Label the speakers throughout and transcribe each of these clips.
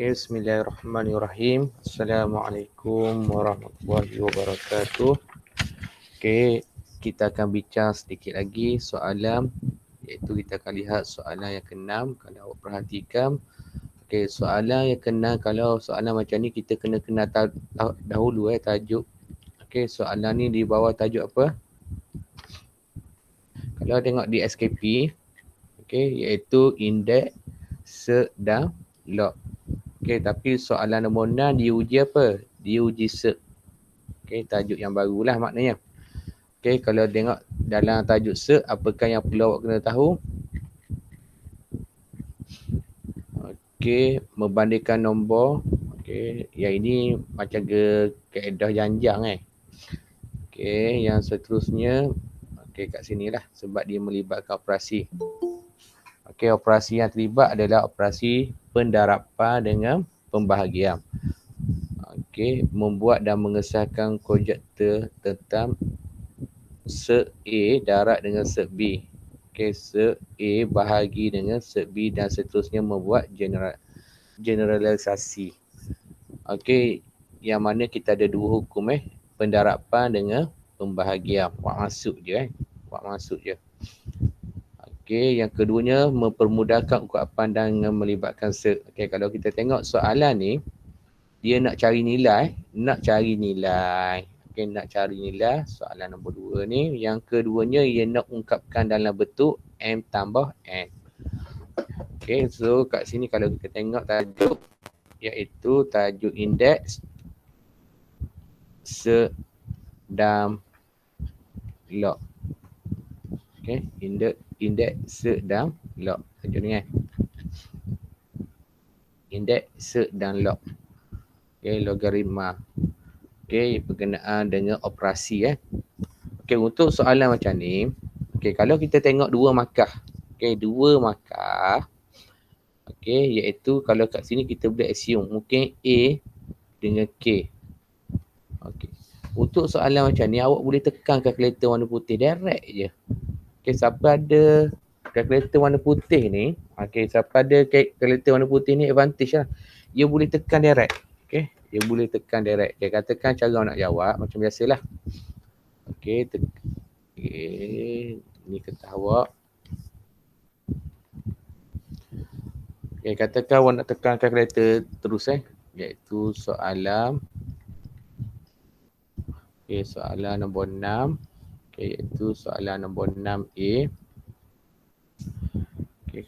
Speaker 1: Bismillahirrahmanirrahim. Assalamualaikum warahmatullahi wabarakatuh. Kita akan bincang sedikit lagi soalan, iaitu kita akan lihat soalan yang ke-6. Kalau awak perhatikan, soalan yang ke-6, kalau soalan macam ni kita kena kenal dahulu tajuk. Soalan ni di bawah tajuk apa? Kalau tengok di SKP, iaitu indeks, cert dan log. Tapi soalan nombor 6 diuji apa? Diuji cert. Tajuk yang barulah maknanya. Kalau tengok dalam tajuk cert, apakah yang perlu awak kena tahu? Membandingkan nombor. Yang ini macam kaedah janjang yang seterusnya. Kat sini lah, sebab dia melibatkan operasi. Operasi yang terlibat adalah operasi pendarapan dengan pembahagian. Membuat dan mengesahkan konjektur tentang cert A darat dengan cert B. Cert A bahagi dengan cert B dan seterusnya, membuat generalisasi. Yang mana kita ada dua hukum pendarapan dengan pembahagian. Buat masuk je. Yang keduanya, mempermudahkan ungkapan dan melibatkan cert. Kalau kita tengok soalan ni, dia nak cari nilai. Nak cari nilai, soalan nombor 2 ni. Yang keduanya, ia nak ungkapkan dalam bentuk M tambah N. So kat sini kalau kita tengok tajuk, iaitu tajuk indeks, cert dan log. Indeks, cert dan log. Tajuk ni indeks, cert dan log. Logaritma. Berkenaan dengan operasi. Untuk soalan macam ni, kalau kita tengok dua markah. Dua markah. Iaitu kalau kat sini kita boleh assume mungkin A dengan K. Untuk soalan macam ni, awak boleh tekan kalkulator warna putih direct je. Siapa ada kalkulator warna putih ni, siapa ada kalkulator warna putih ni advantage lah. Dia boleh tekan direct. Dia boleh tekan direct. Katakan cara nak jawab macam biasalah. Ni kata awak. Katakan awak nak tekan kalkulator terus iaitu soalan. Soalan nombor 6. Iaitu soalan nombor 6A.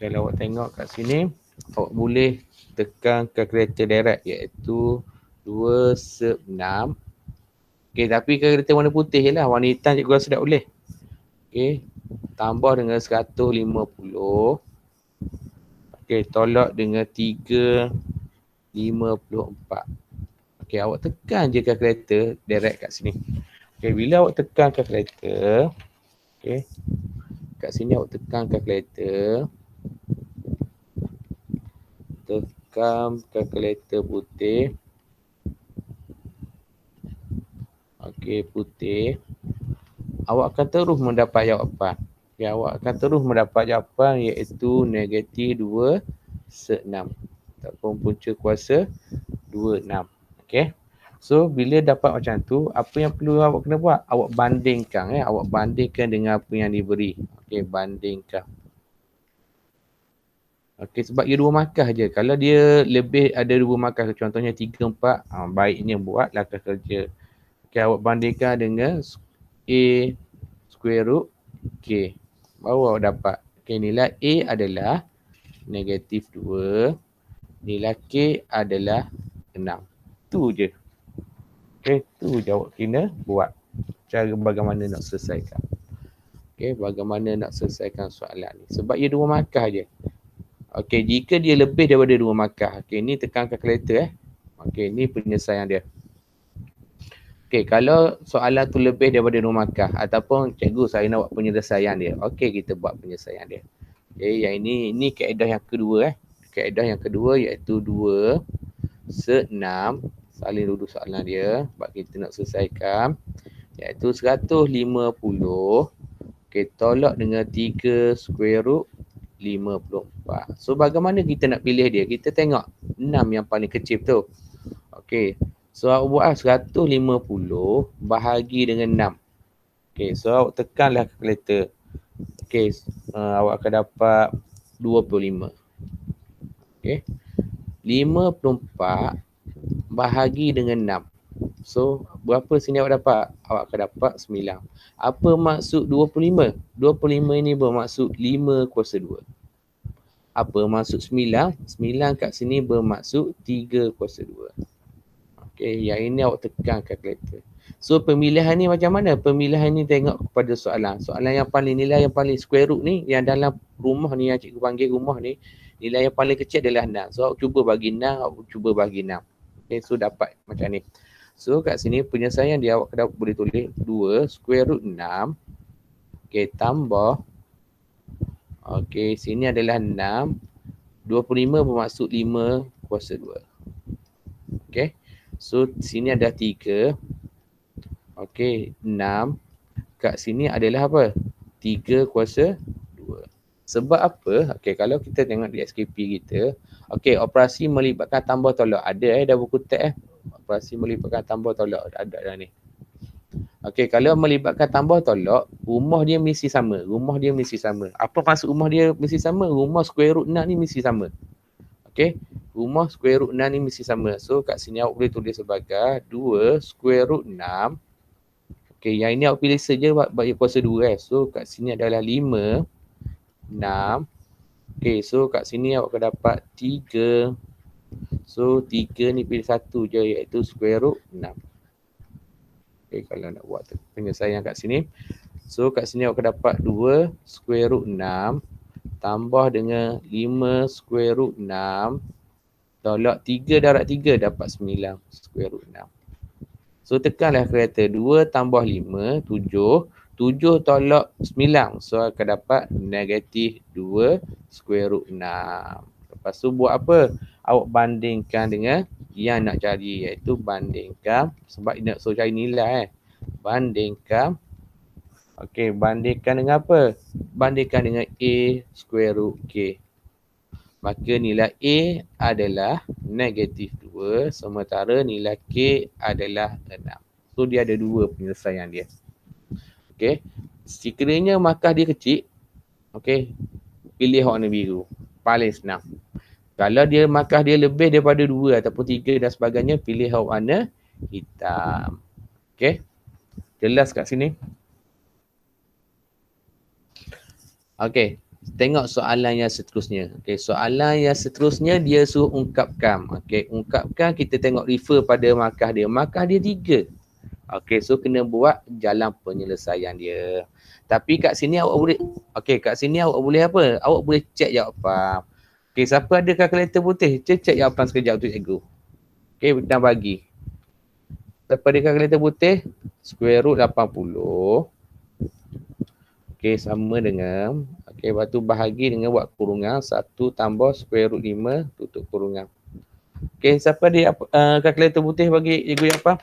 Speaker 1: Kalau awak tengok kat sini, awak boleh tekan kalkulator direct, iaitu 2 sub 6. Tapi kalkulator warna putih je lah. Warna hitam cikgu rasa tak boleh. Tambah dengan 150. Tolak dengan 354. Awak tekan je kalkulator direct kat sini. Bila awak tekan kalkulator, kat sini awak tekan kalkulator. Tekan kalkulator putih. Putih. Awak akan terus mendapat jawapan. Awak akan terus mendapat jawapan, iaitu negatif 2 sub 6. Ataupun punca kuasa 26. So, bila dapat macam tu, apa yang perlu awak kena buat? Awak bandingkan. Awak bandingkan dengan apa yang diberi. Bandingkan. Sebab dia dua markah je. Kalau dia lebih ada dua markah, contohnya 3, 4, baiknya buat langkah kerja. Awak bandingkan dengan A square root K. Baru awak dapat. Nilai A adalah negatif 2. Nilai K adalah 6. Tu je. Tu je awak kena buat. Cara bagaimana nak selesaikan. Bagaimana nak selesaikan soalan ni. Sebab ia dua markah je. Jika dia lebih daripada dua markah. Ni tekan kalkulator. Ni penyelesaian dia. Kalau soalan tu lebih daripada dua markah ataupun cikgu saya nak buat penyelesaian dia. Kita buat penyelesaian dia. Yang ini kaedah yang kedua. Kaedah yang kedua iaitu 2 sub 6. Salin dulu soalan dia sebab kita nak selesaikan. Iaitu 150. Tolak dengan 3 square root 54. So bagaimana kita nak pilih dia? Kita tengok yang paling kecil tu. Okey. So awak buat 150 bahagi dengan 6. Okey, so awak tekanlah kalkulator. Okey, awak akan dapat 25. Okey. 54 bahagi dengan 6. So, berapa sini awak dapat? Awak akan dapat 9. Apa maksud 25? 25 ini bermaksud 5 kuasa 2. Apa maksud 9? 9 kat sini bermaksud 3 kuasa 2. Okey, yang ini awak tekan kalkulator. So, pemilihan ni macam mana? Pemilihan ni tengok kepada soalan. Soalan yang paling nilai yang paling square root ni, yang dalam rumah ni, yang cikgu panggil rumah ni, nilai yang paling kecil adalah 6. So, awak cuba bagi 6, awak cuba bagi 6. Okey, so dapat macam ni. So, kat sini penyelesaian dia awak boleh tulis 2 square root 6. Okey, tambah. Okey, sini adalah 6. 25 bermaksud 5 kuasa 2. Okey. So, sini ada 3. Okey, 6. Kat sini adalah apa? 3 kuasa 2. Sebab apa? Okey, kalau kita tengok di SKP kita, okey, operasi melibatkan tambah tolak. Ada dah buku teks operasi melibatkan tambah tolak. Ada dah ni. Okey, kalau melibatkan tambah tolak, rumah dia mesti sama. Rumah dia mesti sama. Apa maksud rumah dia mesti sama? Rumah square root 6 ni mesti sama. Okey, rumah square root 6 ni mesti sama. So, kat sini awak boleh tulis sebagai 2 square root 6. Okey, yang ini awak pilih saja bagi kuasa 2 . So, kat sini adalah 5, 6. Okey, so kat sini awak akan dapat 3. So, 3 ni pilih satu je iaitu square root 6. Okey, kalau nak buat penyelesaian kat sini. So, kat sini awak akan dapat 2 square root 6 tambah dengan 5 square root 6. Tolak 3 darab 3 dapat 9 square root 6. So, tekanlah kalkulator 2 tambah 5, 7. 7 tolak 9. So, akan dapat negatif 2 square root 6. Lepas tu buat apa? Awak bandingkan dengan yang nak cari, iaitu bandingkan, sebab nak suruh cari nilai. Bandingkan. Okey, bandingkan dengan apa? Bandingkan dengan A square root K. Maka nilai A adalah negatif 2, sementara nilai K adalah 6. So, dia ada dua penyelesaian dia. Okey. Sekiranya markah dia kecil, okey, pilih warna biru. Paling senang. Kalau dia markah dia lebih daripada 2 ataupun 3 dan sebagainya, pilih warna hitam. Okey. Jelas kat sini? Okey. Tengok soalan yang seterusnya. Okey, soalan yang seterusnya dia suruh ungkapkan. Okey, ungkapkan, kita tengok refer pada markah dia. Markah dia 3. Okey, so kena buat jalan penyelesaian dia. Tapi kat sini awak boleh, okey, kat sini awak boleh apa? Awak boleh cek jawapan. Okey, siapa ada kalkulator putih? Cek jawapan sekejap tu cikgu. Okey, dan bagi. Siapa ada kalkulator putih? Square root 80. Okey, sama dengan, okey, lepas tu bahagi dengan buat kurungan. 1 tambah square root 5 tutup kurungan. Okey, siapa ada kalkulator putih bagi cikgu apa?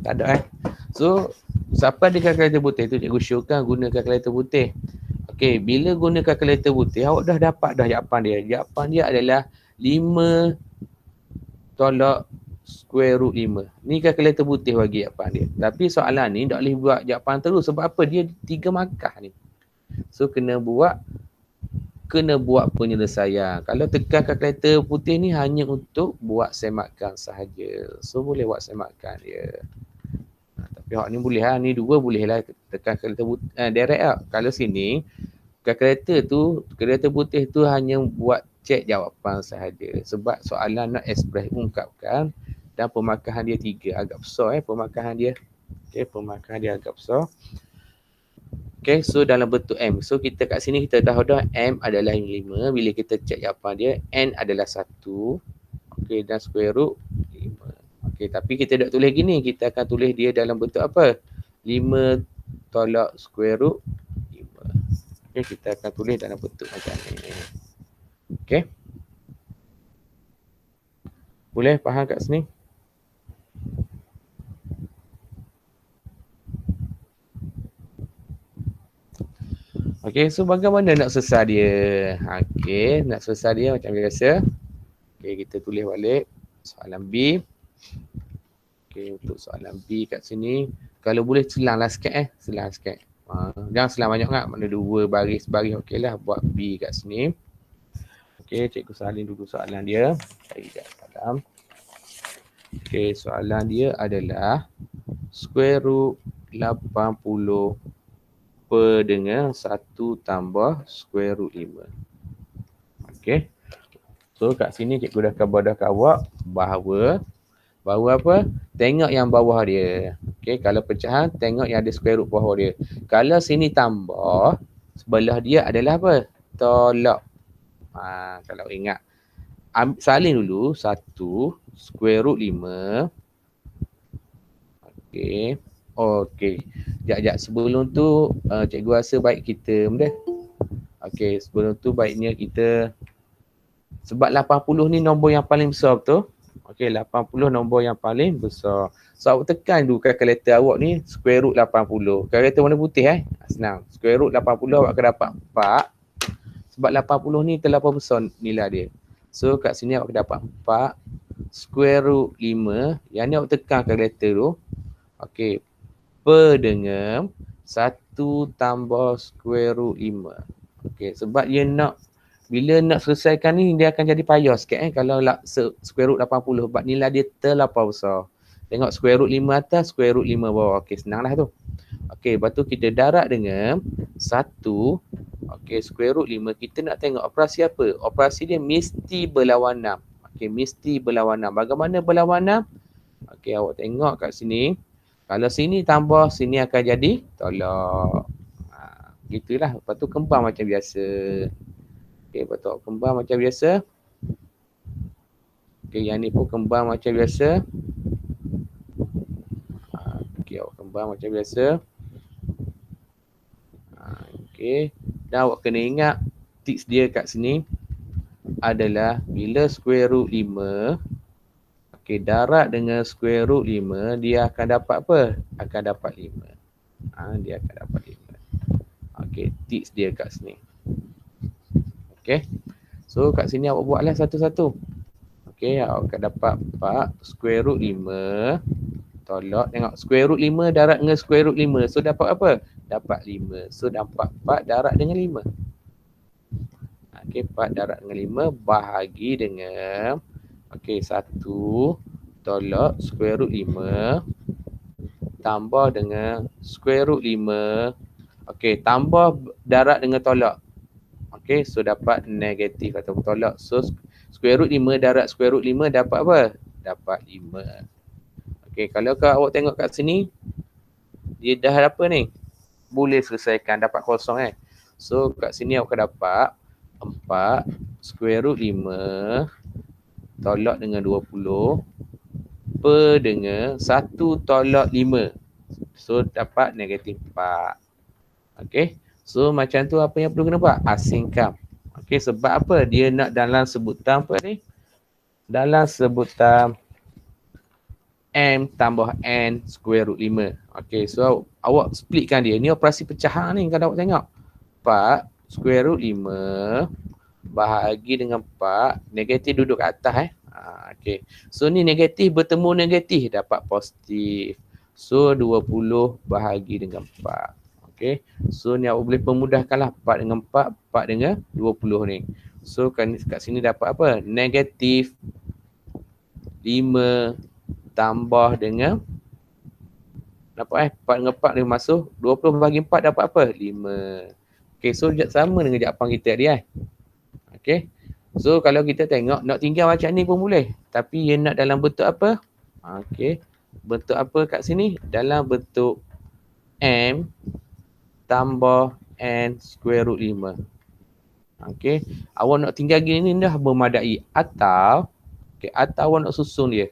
Speaker 1: Tak ada So, siapa ada kalkulator putih tu cikgu showkan guna kalkulator putih. Okey, bila guna kalkulator putih, awak dah dapat dah jawapan dia. Jawapan dia adalah 5 tolak square root 5. Ni kalkulator putih bagi jawapan dia. Tapi soalan ni tak boleh buat jawapan terus. Sebab apa? Dia 3 markah ni. So, kena buat penyelesaian. Kalau tekan kalkulator putih ni hanya untuk buat semakan sahaja. So, boleh buat semakan dia. Tapi hak ni boleh lah, ni 2 boleh lah tekan kalkulator direct lah. Kalau sini, kalkulator putih tu hanya buat cek jawapan sahaja. Sebab soalan nak express ungkapkan dan pemarkahan dia 3. Agak besar pemarkahan dia. Okay, pemarkahan dia agak besar. Okay, so dalam bentuk M. So kita kat sini kita tahu dah M adalah 5. Bila kita cek jawapan dia, N adalah 1. Okay, dan square root 5. Okay, tapi kita tak tulis gini. Kita akan tulis dia dalam bentuk apa? 5 tolak square root 5. Okay, kita akan tulis dalam bentuk macam ni. Okay. Boleh faham kat sini? Okey, so bagaimana nak selesai dia? Okey, nak selesai dia macam biasa. Okey, kita tulis balik soalan B. Okey, untuk soalan B kat sini, kalau boleh selanglah sikit selang sikit. Jangan selang banyak sangat, mana 2 baris-baris okeylah buat B kat sini. Okey, cikgu salin dulu soalan dia. Cari kat dalam. Okey, soalan dia adalah square root 80 per dengan 1 tambah square root 5. Okey. So kat sini cikgu dah khabarkan awak bahawa apa? Tengok yang bawah dia. Okey, kalau pecahan tengok yang ada square root bawah dia. Kalau sini tambah, sebelah dia adalah apa? Tolak. Kalau ingat. Salin dulu 1 square root 5. Okey. Okey. Sekejap. Sebelum tu cikgu rasa baik kita okey, sebelum tu baiknya kita, sebab 80 ni nombor yang paling besar betul. Okey, 80 nombor yang paling besar. So awak tekan dulu kalkulator awak ni square root 80. Kalkulator warna putih senang. Square root 80 awak akan dapat 4. Sebab 80 ni terlampau besar nilai dia. So kat sini awak akan dapat 4 square root 5. Yang ni awak tekan kalkulator dulu. Okey. Per dengan 1 tambah square root 5. Okey, sebab dia nak, bila nak selesaikan ni dia akan jadi payah sikit kalau square root 80 sebab nilai dia terlampau besar. Tengok square root 5 atas, square root 5 bawah. Okey, senanglah tu. Okey, lepas tu kita darab dengan 1. Okey, square root 5 kita nak tengok operasi apa? Operasi dia mesti berlawanan 6. Okey, mesti berlawanan 6. Bagaimana berlawanan 6? Okey, awak tengok kat sini. Kalau sini tambah, sini akan jadi tolak. Gitulah. Lepas tu kembang macam biasa. Okey, lepas tu kembang macam biasa. Okey, yang ni pun kembang macam biasa. Okey, awak kembang macam biasa. Okey. Dan awak kena ingat tips dia kat sini adalah bila square root 5, okey, darab dengan square root 5, dia akan dapat apa? Akan dapat 5. Dia akan dapat 5. Okey, tips dia kat sini. Okey. So kat sini awak buatlah satu-satu. Okey, awak akan dapat 4 square root 5. Tolak, tengok square root 5 darab dengan square root 5. So dapat apa? Dapat 5. So dapat 4 darab dengan 5. Okey, 4 darab dengan 5 bahagi dengan okey, 1 tolak square root 5 tambah dengan square root 5. Okey, tambah darab dengan tolak. Okey, so dapat negatif atau tolak. So square root 5 darab square root 5 dapat apa? Dapat 5. Okey, kalau awak tengok kat sini, dia dah apa ni? Boleh selesaikan, dapat kosong So kat sini awak akan dapat 4 square root 5 tolak dengan 20 per dengan 1 tolak 5. So dapat negatif 4. Okey. So macam tu apa yang perlu kena buat? Asingkan. Okey, sebab apa? Dia nak dalam sebutan apa ni? Dalam sebutan M tambah N square root 5. Okey, so awak splitkan dia. Ni operasi pecahan ni kalau awak tengok. 4 square root 5 bahagi dengan 4. Negatif duduk kat atas okey. So ni negatif bertemu negatif dapat positif. So 20 bahagi dengan 4. Okey. So ni awak boleh pemudahkanlah 4 dengan 4, 4 dengan 20 ni. So kat sini dapat apa? Negatif 5 tambah dengan dapat 4 dengan 4 dia masuk 20 bagi 4 dapat apa? 5. Okey, so sama dengan jawapan kita tadi Okey. So kalau kita tengok nak tinggal macam ni pun boleh, tapi dia nak dalam bentuk apa? Okey. Bentuk apa kat sini? Dalam bentuk M tambah N square root 5. Okey. Awak nak tinggal gini dah memadai, atau atau awak nak susun dia.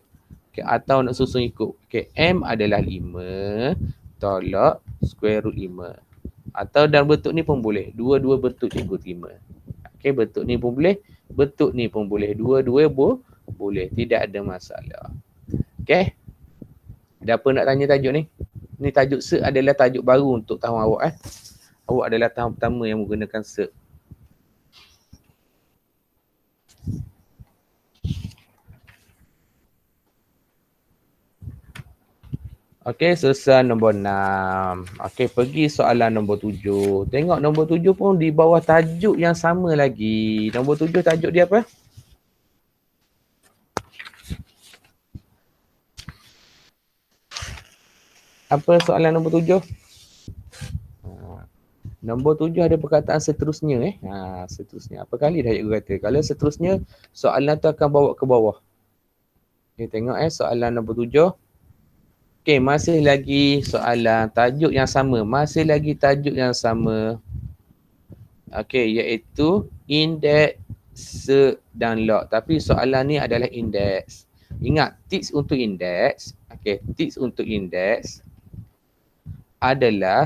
Speaker 1: Atau nak susun ikut. M adalah 5 tolak square root 5. Atau dalam bentuk ni pun boleh. Dua-dua bentuk cikgu terima. Bentuk ni pun boleh. Bentuk ni pun boleh. Dua-dua boleh. Tidak ada masalah. Ada apa nak tanya tajuk ni? Ni tajuk adalah tajuk baru untuk tahun awak Awak adalah tahun pertama yang menggunakan cert. Okey, selesai nombor 6. Okey, pergi soalan nombor 7. Tengok nombor 7 pun di bawah tajuk yang sama lagi. Nombor 7 tajuk dia apa? Apa soalan nombor 7? Nombor 7 ada perkataan seterusnya. Seterusnya. Apa kali dah cikgu kata? Kalau seterusnya, soalan tu akan bawa ke bawah. Okay, tengok soalan nombor 7. Okay, masih lagi soalan tajuk yang sama. Masih lagi tajuk yang sama. Okay, iaitu indeks, cert dan log. Tapi soalan ni adalah indeks. Ingat, tips untuk indeks. Okay, tips untuk indeks adalah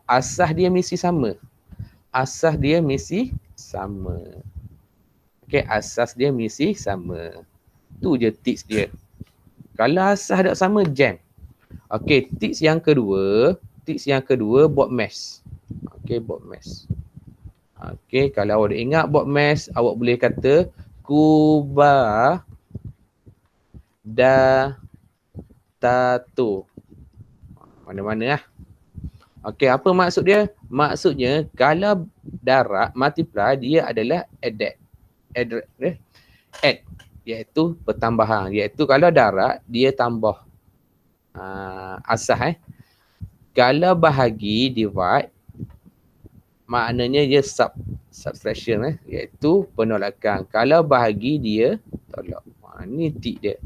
Speaker 1: asas dia mesti sama. Asas dia mesti sama. Okay, asas dia mesti sama. Tu je tips dia. Kalau asas tak sama, jam. Okay, tips yang kedua buat mesh. Okay, buat mesh. Okay, kalau awak ingat buat mesh, awak boleh kata kubah datato. Mana-mana lah. Okey, apa maksud dia? Maksudnya kalau darab multiply dia adalah add, iaitu pertambahan. Iaitu kalau darab dia tambah. Asas Kalau bahagi divide maknanya dia subtraction iaitu penolakan. Kalau bahagi dia tolak. Ni tip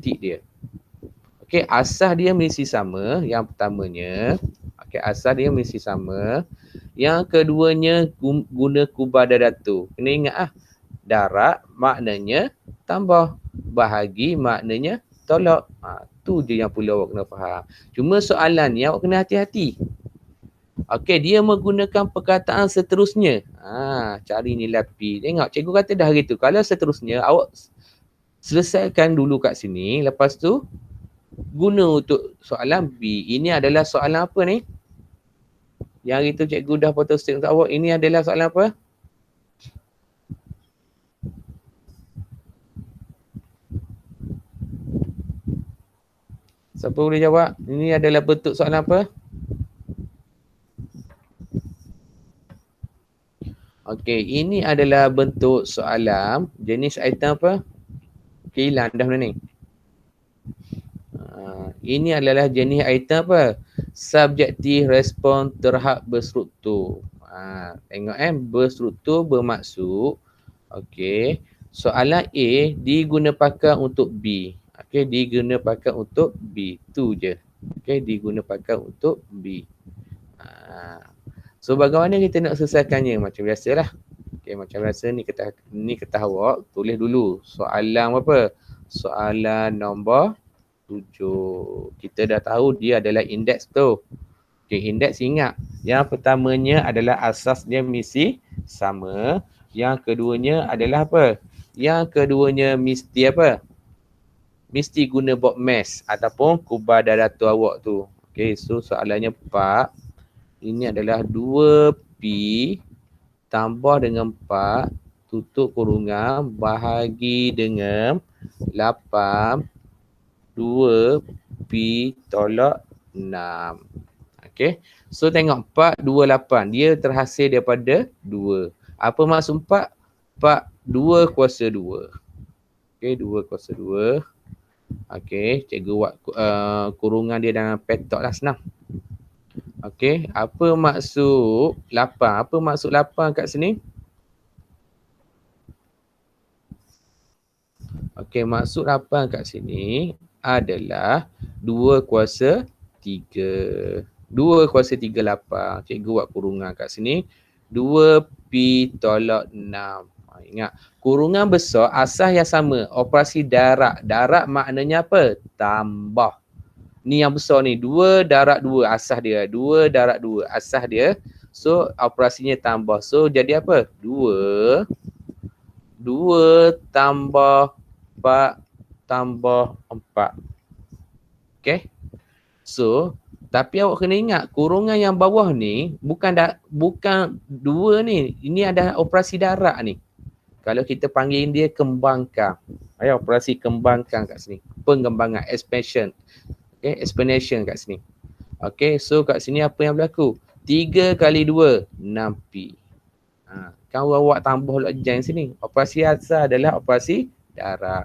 Speaker 1: dia. Okey, asas dia mesti sama. Yang pertamanya, okey, asas dia mesti sama. Yang keduanya guna kubah dadato. Kena ingat darab maknanya tambah, bahagi maknanya tolak. Tu je yang perlu awak kena faham. Cuma soalan ni awak kena hati-hati. Okey, dia menggunakan perkataan seterusnya. Cari nilai P. Tengok, cikgu kata dah gitu. Kalau seterusnya, awak selesaikan dulu kat sini. Lepas tu, guna untuk soalan B. Ini adalah soalan apa ni? Yang itu cikgu dah photo state untuk awak. Ini adalah soalan apa? Siapa boleh jawab? Ini adalah bentuk soalan apa? Okey, ini adalah bentuk soalan. Jenis item apa? Okey, hilang dah benda ni. Ini adalah jenis item apa? Subjektif respon terhad berstruktur. Tengok berstruktur bermaksud. Okey, soalan A diguna pakai untuk B. Okey, diguna pakai untuk B. Tu je. Okey, diguna pakai untuk B. So bagaimana kita nak selesaikannya? Macam biasalah. Okey, macam biasa ni kata awak tulis dulu soalan apa? Soalan nombor 7. Kita dah tahu dia adalah indeks tu. Okey, indeks ingat. Yang pertamanya adalah asas dia mesti sama. Yang keduanya adalah apa? Yang keduanya mesti apa? Mesti guna box mesh ataupun kubah dadato awak tu. Okey, so soalannya 4. Ini adalah 2P tambah dengan 4 tutup kurungan bahagi dengan 8 2P tolak 6. Okey. So tengok 4, 2, 8. Dia terhasil daripada 2. Apa maksud 4? 4, 2 kuasa 2. Okey, 2 kuasa 2. Okey, cikgu buat kurungan dia dalam petok lah, senang. Okey, apa maksud 8? Apa maksud 8 kat sini? Okey, maksud 8 kat sini adalah 2 kuasa 3. 2 kuasa 3, 8. Cikgu buat kurungan kat sini. 2P tolak 6. Ingat, kurungan besar asas yang sama. Operasi darab. Darab maknanya apa? Tambah. Ni yang besar ni. 2 darab 2 asas dia. 2 darab 2 asas dia. So, operasinya tambah. So, jadi apa? 2 tambah 4 tambah 4. Okay. So, Tapi awak kena ingat kurungan yang bawah ni bukan dua ni. Ini adalah operasi darat ni. Kalau kita panggil dia kembangkan. Operasi kembangkan kat sini. Pengembangan, expansion. Okay, explanation kat sini. Okay, so kat sini apa yang berlaku? 3 kali 2, 6P. Kan awak tambah pula jam sini. Operasi asal adalah operasi darat.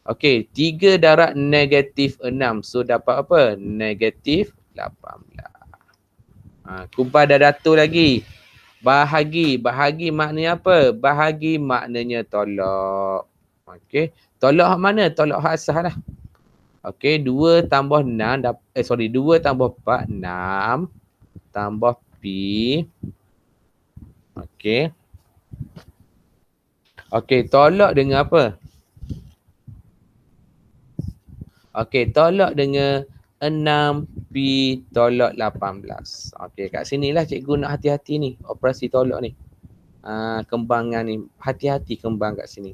Speaker 1: Okay, 3 darat negatif 6. So dapat apa? Negatif 18. Kumpul dah datuk lagi. Bahagi maknanya apa? Bahagi maknanya tolak. Okay. Tolak hak mana? Tolak hak asal lah. Okay. 2 tambah 6. 2 tambah 4. 6. Tambah P. Okay. Okay. Tolak dengan apa? Okay. Tolak dengan 6P tolak 18. Okay. Kat sinilah cikgu nak hati-hati ni. Operasi tolak ni. Kembangan ni. Hati-hati kembang kat sini.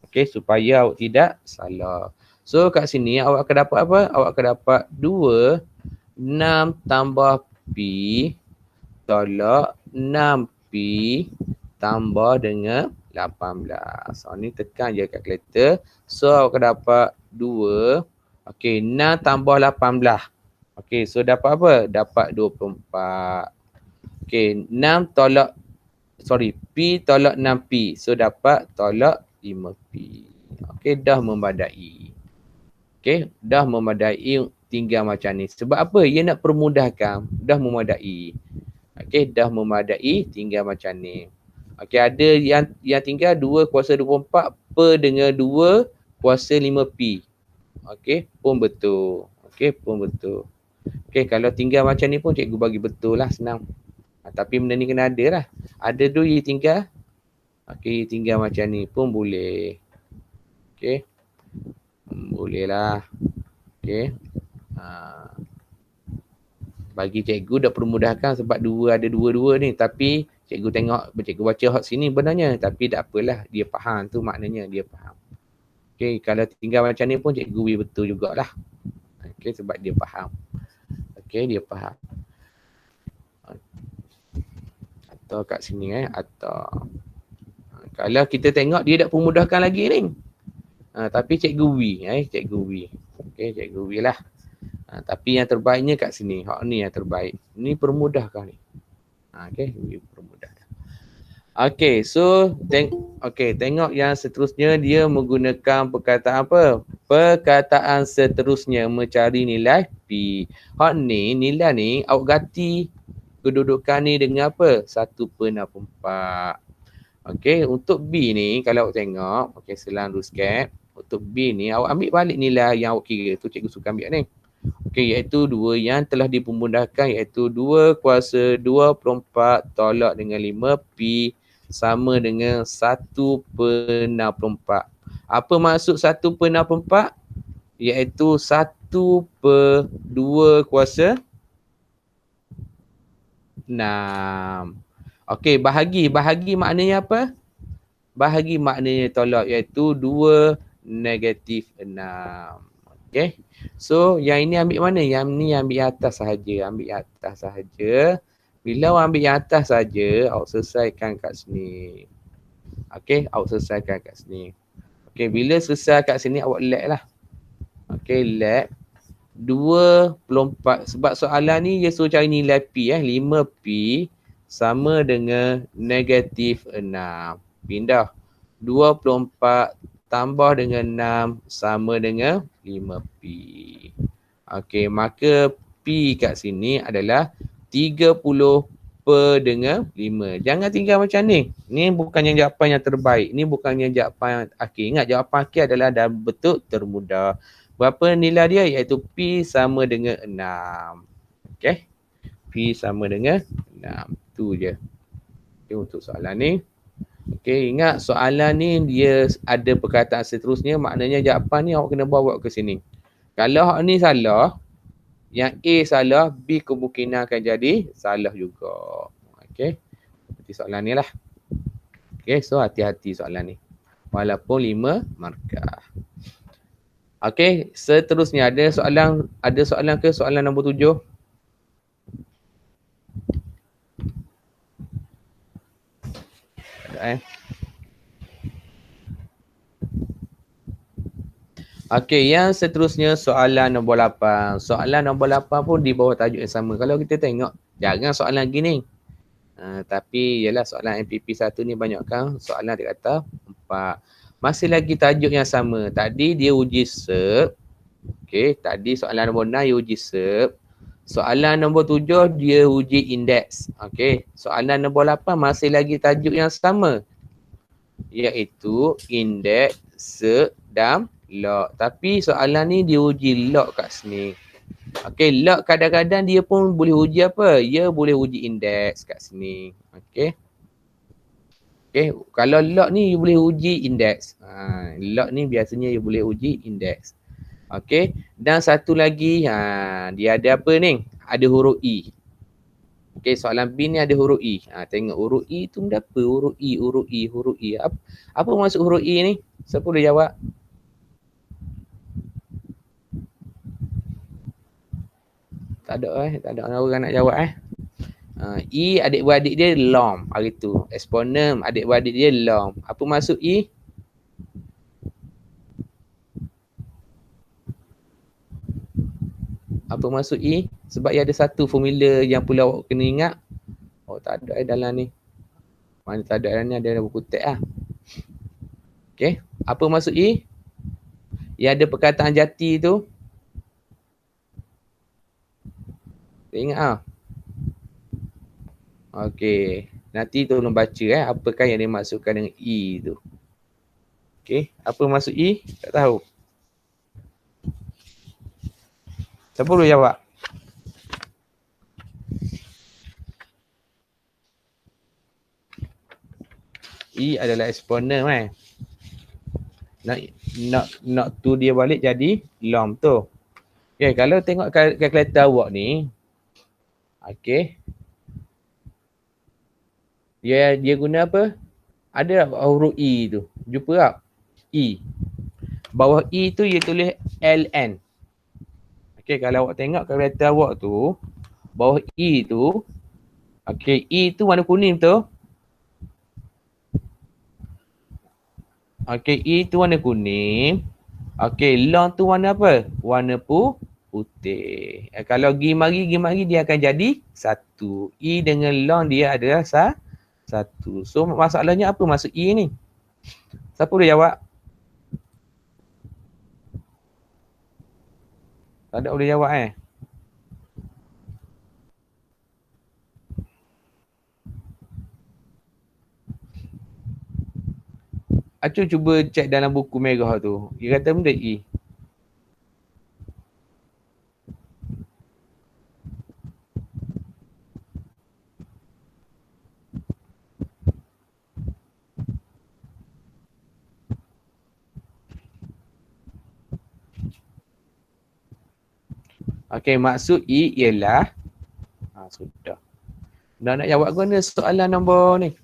Speaker 1: Okay, supaya awak tidak salah. So kat sini awak akan dapat apa? Awak akan dapat 2, 6 tambah P tolak 6P tambah dengan 18. So ni tekan je kalkulator. So awak akan dapat 2. Okay, 6 tambah 18. Okay, so dapat apa? Dapat 24. Okay, 6 tolak P tolak 6P. So dapat tolak 5P. Okay, dah memadai. Okay, dah memadai tinggal macam ni. Sebab apa? Ia nak permudahkan. Dah memadai. Okay, dah memadai tinggal macam ni. Okay, ada yang tinggal 2 kuasa 24 per dengan 2 kuasa 5P. Okay, pun betul. Okay, pun betul. Okay, kalau tinggal macam ni pun cikgu bagi betul lah, senang. Tapi benda ni kena ada lah. Ada tu ia tinggal. Okay, tinggal macam ni pun boleh. Okay. Boleh lah. Okay. Bagi cikgu dah permudahkan sebab ada dua-dua ni. Tapi cikgu tengok, cikgu baca hot sini benarnya. Tapi tak apalah, dia faham tu maknanya dia faham. Okay, kalau tinggal macam ni pun cikgu betul jugalah. Okay, sebab dia faham. Okay, dia faham. Atau kat sini atau kalau kita tengok dia dah permudahkan lagi ni. Tapi cikgu cikgu Wi. Okey, cikgu Wi lah. Tapi yang terbaiknya kat sini. Hak ni yang terbaik. Ni permudahkan ni. Okey, Wi permudah. Okey, so tengok yang seterusnya dia menggunakan perkataan apa? Perkataan seterusnya mencari nilai P. Hak ni nilai ni awak ganti kedudukan ni dengan apa? 1/64. Okey, untuk B ni kalau awak tengok, okey selang dulu sikit. Untuk B ni awak ambil balik nilai yang awak kira tu, cikgu suka ambil ni. Okey, iaitu 2 yang telah dipermudahkan iaitu 2 kuasa 24 tolak dengan 5P sama dengan 1/64. Apa maksud 1/64? Iaitu 1/2 kuasa 6. Okey, bahagi maknanya apa? Bahagi maknanya tolak iaitu 2 negatif 6. Okey. So yang ini ambil mana? Yang ni ambil atas sahaja, ambil atas sahaja. Bila awak ambil yang atas saja, awak selesaikan kat sini. Okey, awak selesaikan kat sini. Okey, bila selesai kat sini awak let lah. Okey, let 24 sebab soalan ni dia suruh cari nilai P 5P sama dengan negatif 6. Pindah. 24 tambah dengan 6 sama dengan 5P. Okey, maka P kat sini adalah 30 per dengan 5. Jangan tinggal macam ni. Ni bukannya jawapan yang terbaik. Ni bukannya jawapan akhir. Ingat jawapan akhir adalah dah betul termudah. Berapa nilai dia? Iaitu P sama dengan 6. Okey. P sama dengan 6. Tu je. Okay, untuk soalan ni. Okey, ingat soalan ni dia ada perkataan seterusnya. Maknanya jawapan ni awak kena bawa ke sini. Kalau hak ni salah, yang A salah, B kemungkinan akan jadi salah juga. Okey. Seperti soalan ni lah. Okey, so hati-hati soalan ni. Walaupun 5 markah. Okey, seterusnya ada soalan ke soalan nombor 7? ada. Okey, yang seterusnya soalan nombor 8. Soalan nombor 8 pun di bawah tajuk yang sama. Kalau kita tengok, jarang soalan gini. Tapi ialah soalan MPP 1 ni banyakkan soalan dia kata 4. Masih lagi tajuk yang sama. Tadi dia uji SERP. Okey, tadi soalan nombor 6 dia uji SERP. Soalan nombor 7 dia uji indeks. Okey, soalan nombor 8 masih lagi tajuk yang sama. Iaitu indeks, SERP dan log. Tapi soalan ni dia uji log kat sini. Okey, log kadang-kadang dia pun boleh uji apa? Dia boleh uji indeks kat sini. Okey. Okey, kalau log ni boleh uji indeks. Log ni biasanya dia boleh uji indeks. Okey, dan satu lagi dia ada apa ni? Ada huruf I. Okey, soalan B ni ada huruf I. Tengok huruf I tu benda apa? Huruf I, huruf I, huruf I. Apa maksud huruf I ni? Siapa boleh jawab? Tak ada orang nak jawab I adik-beradik dia long hari tu. Eksponem adik-beradik dia long. Apa maksud I? Apa maksud I? Sebab ia ada satu formula yang pula awak kena ingat. Oh tak ada dalam ni. Mana tak ada dalam ni, ada buku teks Okey, apa maksud I? Yang ada perkataan jati tu. Ingat Okey, nanti tolong baca apakah yang dimaksudkan dengan I tu. Okey, apa maksud I? Tak tahu. Siapa boleh jawab? I adalah eksponen Nak tu dia balik jadi long tu. Okey, kalau tengok kalkulator awak ni. Okey. Dia guna apa? Ada huruf I tu. Jumpa tak? I. Bawah I tu dia tulis LN. Okey, kalau awak tengok kalkulator awak tu, bawah I tu, okey, I tu warna kuning tu. Okey, I tu warna kuning. Okey, long tu warna apa? Warna putih. Kalau gi mari dia akan jadi satu. I dengan long dia adalah satu. So masalahnya apa maksud I ni? Siapa boleh jawab? Tak ada boleh jawab Acu cuba cek dalam buku merah tu. Dia kata benda I. Okey, maksud I ialah sudah. Dah nak jawab guna soalan nombor ni.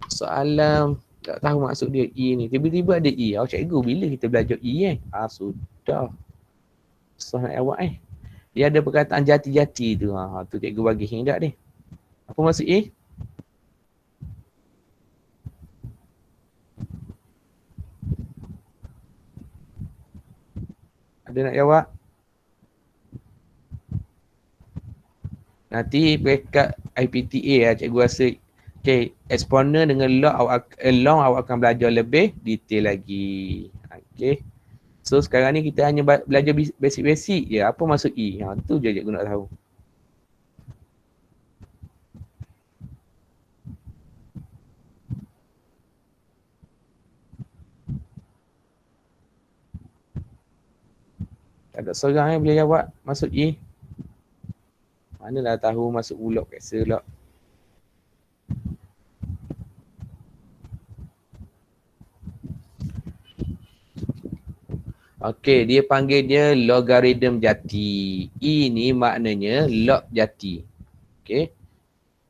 Speaker 1: Soalan tak tahu maksud dia I ni. Tiba-tiba ada I. Cikgu bila kita belajar I sudah. Susah nak jawab Dia ada perkataan jati-jati tu. Tu cikgu bagi hindak ni. Apa maksud I? Ada nak jawab? Nanti peringkat IPTA cikgu rasa eksponen dengan long awak akan belajar lebih detail lagi. Okey. So sekarang ni kita hanya belajar basic-basic je. Apa maksud I? Tu je cikgu nak tahu. Tak ada seorang yang boleh jawab maksud I. Manalah tahu masuk ulok keksa lah. Okey, dia panggil dia logaritm jati. I ni maknanya log jati. Okey.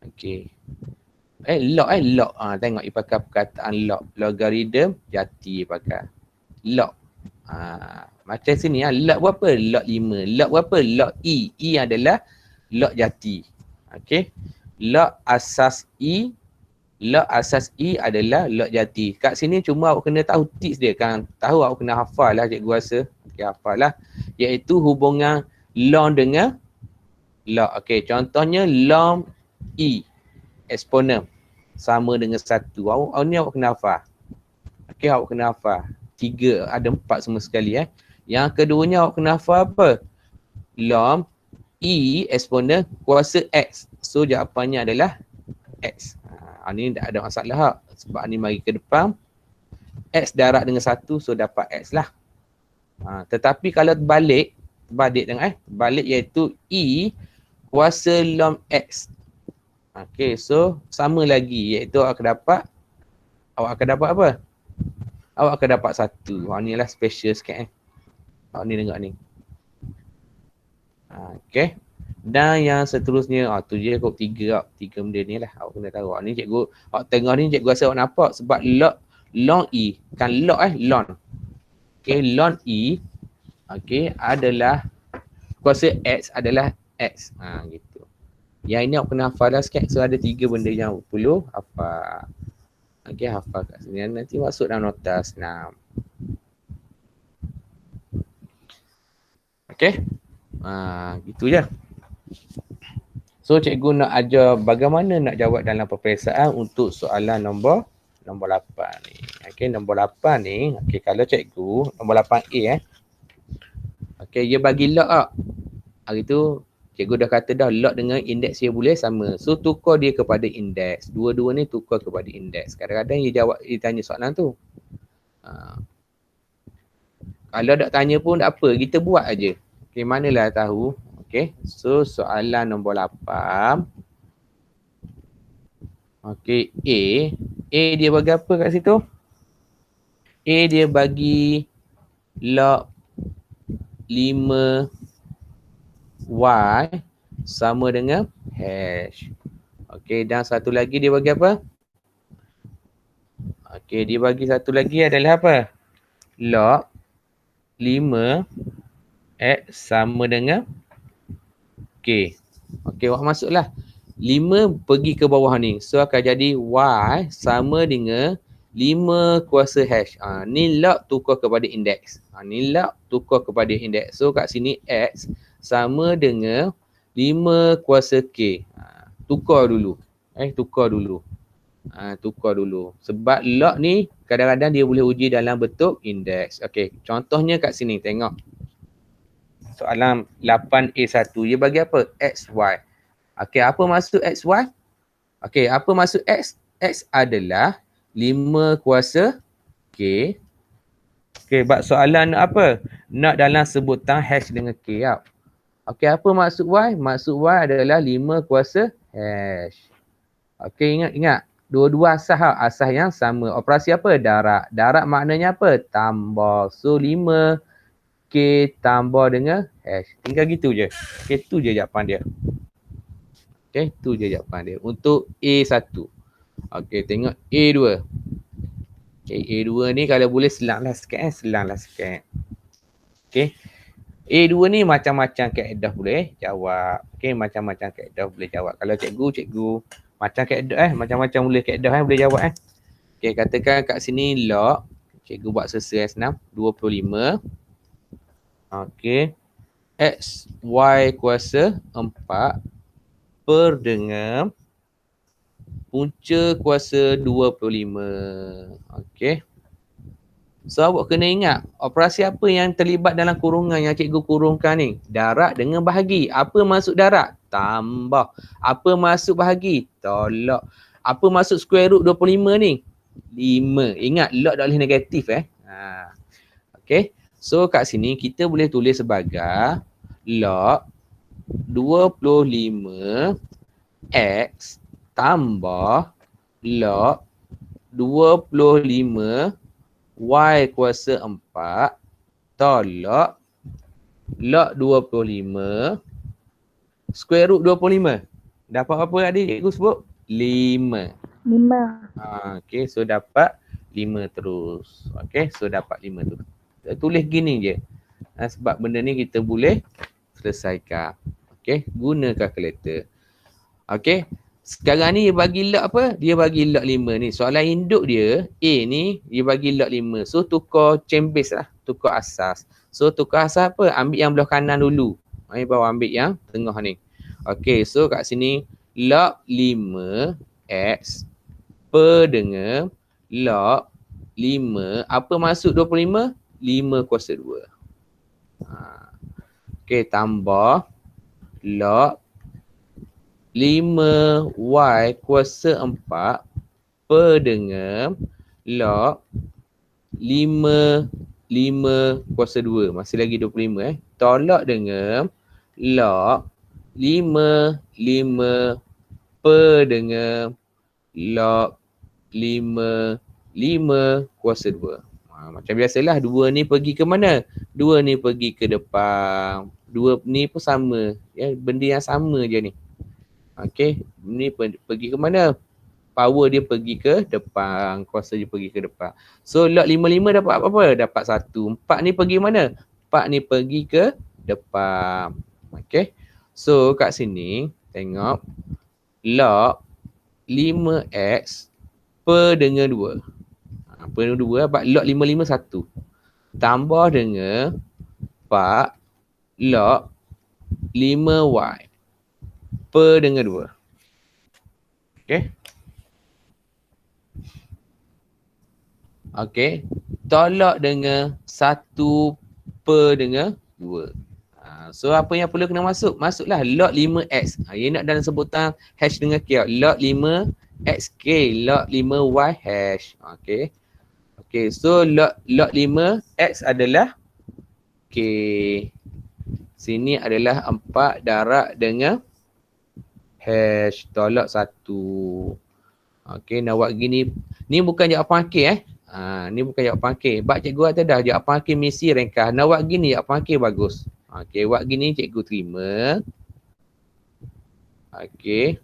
Speaker 1: Okey. Log. Tengok dia pakai perkataan log. Logaritm jati pakai. Log. Macam sini log berapa? Log 5. Log berapa? Log I. I adalah log jati. Okey. Log asas I Log asas E adalah log jati. Kat sini cuma awak kena tahu tips dia kan. Tahu awak kena hafal lah cikgu rasa. Okay, hafal lah. Iaitu hubungan log dengan log. Okay, contohnya log E eksponen sama dengan 1. Awak ni awak kena hafal. Okay, awak kena hafal. 3, ada 4 semua sekali Yang keduanya awak kena hafal apa? Log E eksponen kuasa X. So jawapannya adalah X. Ni tak ada masalah sebab ni mari ke depan. X darab dengan 1, so dapat X lah. Tetapi kalau terbalik dengan terbalik iaitu E kuasa log X. Okay, so sama lagi iaitu awak akan dapat apa? Awak akan dapat 1. Ni lah special sikit Awak ni tengok ni. Okay. Dan yang seterusnya, tu je kok 3 benda ni lah. Awak kena tahu. Ni cikgu, awak tengok ni cikgu rasa awak nampak sebab log E, kan log log. Okay, log E, okay, adalah kuasa X adalah X. Gitu. Yang ini awak kena hafal lah sikit. So ada 3 benda yang perlu hafal. Okay, hafal kat sini. Nanti masuk dalam nota senam. Okay. Gitu je. So cikgu nak ajar bagaimana nak jawab dalam peperiksaan untuk soalan nombor 8 ni. Okey, nombor 8 ni, okey, kalau cikgu nombor 8A okey, dia bagi log hari tu cikgu dah kata dah log dengan indeks dia boleh sama. So tukar dia kepada indeks. Dua-dua ni tukar kepada indeks. Kadang-kadang dia tanya soalan tu. Kalau tak tanya pun tak apa, kita buat aja. Okey, manalah tahu. Okay, so soalan nombor 8. Okay, A dia bagi apa kat situ? A dia bagi log 5Y sama dengan hash. Okay, dan satu lagi dia bagi apa? Okay, dia bagi satu lagi adalah apa? Log 5X sama dengan K. Okey, awak masuklah. 5 pergi ke bawah ni. So akan jadi Y sama dengan 5 kuasa hash. Ni log tukar kepada indeks. Ni log tukar kepada indeks. So kat sini X sama dengan 5 kuasa K. Tukar dulu. Tukar dulu. Tukar dulu. Sebab log ni kadang-kadang dia boleh uji dalam bentuk indeks. Okey, contohnya kat sini tengok. Soalan 8A1, dia bagi apa? XY. Okey, apa maksud XY? Okey, apa maksud X? X adalah 5 kuasa K. Okey, buat soalan apa? Nak dalam sebutan hash dengan K. Okey, apa maksud Y? Maksud Y adalah 5 kuasa hash. Okey, ingat. Dua-dua asas yang sama. Operasi apa? Darab. Darab maknanya apa? Tambah. So 5 K tambah dengan hash. Tinggal gitu je. Okay, tu je jawapan dia. Okay, tu je jawapan dia. Untuk A1. Okay, tengok A2. Okay, A2 ni kalau boleh selanglah sikit. Selanglah sikit. Okay. A2 ni macam-macam kaedah boleh jawab. Okay, macam-macam kaedah boleh jawab. Kalau cikgu macam kaedah macam-macam boleh kaedah boleh jawab Okay, katakan kat sini log. Cikgu buat sesuai senam. 25. Okey. X, Y kuasa 4 per dengan punca kuasa 25. Okey. So awak kena ingat, operasi apa yang terlibat dalam kurungan yang cikgu kurungkan ni? Darab dengan bahagi. Apa maksud darab? Tambah. Apa maksud bahagi? Tolak. Apa maksud square root 25 ni? 5. Ingat, log tak boleh negatif Okey. So kat sini kita boleh tulis sebagai log 25 X tambah log 25 Y kuasa 4 tolak log 25 square root 25. Dapat apa tadi cikgu sebut? 5. Okey, so dapat 5 terus. Okey, so dapat 5 terus. Tulis gini je. Sebab benda ni kita boleh selesaikan. Okey, guna kalkulator. Okey. Sekarang ni dia bagi log apa? Dia bagi log 5 ni. Soalan induk dia, A ni, dia bagi log 5. So, tukar chain base lah. Tukar asas. So, tukar asas apa? Ambil yang belah kanan dulu. Ni baru ambil yang tengah ni. Okay, so kat sini, log 5X per dengan log 5. Apa masuk 25? 5 kuasa 2. Okay, tambah log 5y kuasa 4 per dengan log 5 kuasa 2. Masih lagi 25 Tolak dengan log 5 per dengan log 5 kuasa 2. Macam biasalah, 2 ni pergi ke mana? 2 ni pergi ke depan. 2 ni pun sama. Ya, benda yang sama je ni. Okey, ni pergi ke mana? Power dia pergi ke depan, kuasa dia pergi ke depan. So log 55 dapat apa? Dapat 1. 4 ni pergi mana? 4 ni pergi ke depan. Okey. So kat sini tengok log 5x per dengan 2. Per dengan 2 dapat log 55 1. Tambah dengan 4 log 5y per dengan 2. Okay. Okay. Tolak dengan 1 per dengan 2. So apa yang perlu kena masuk? Masuklah log 5x. Ia nak dalam sebutan hash dengan K. Log 5xk, log 5y hash. Okay. Okay. So log 5x adalah K. Sini adalah 4 darab dengan hash, tolak 1. Okey, nak buat gini. Ni bukan jawapan K ni bukan jawapan K. Bak cikgu kata dah jawapan K mesti ringkas. Nak buat gini jawapan K bagus. Okey, buat gini cikgu terima. Okey.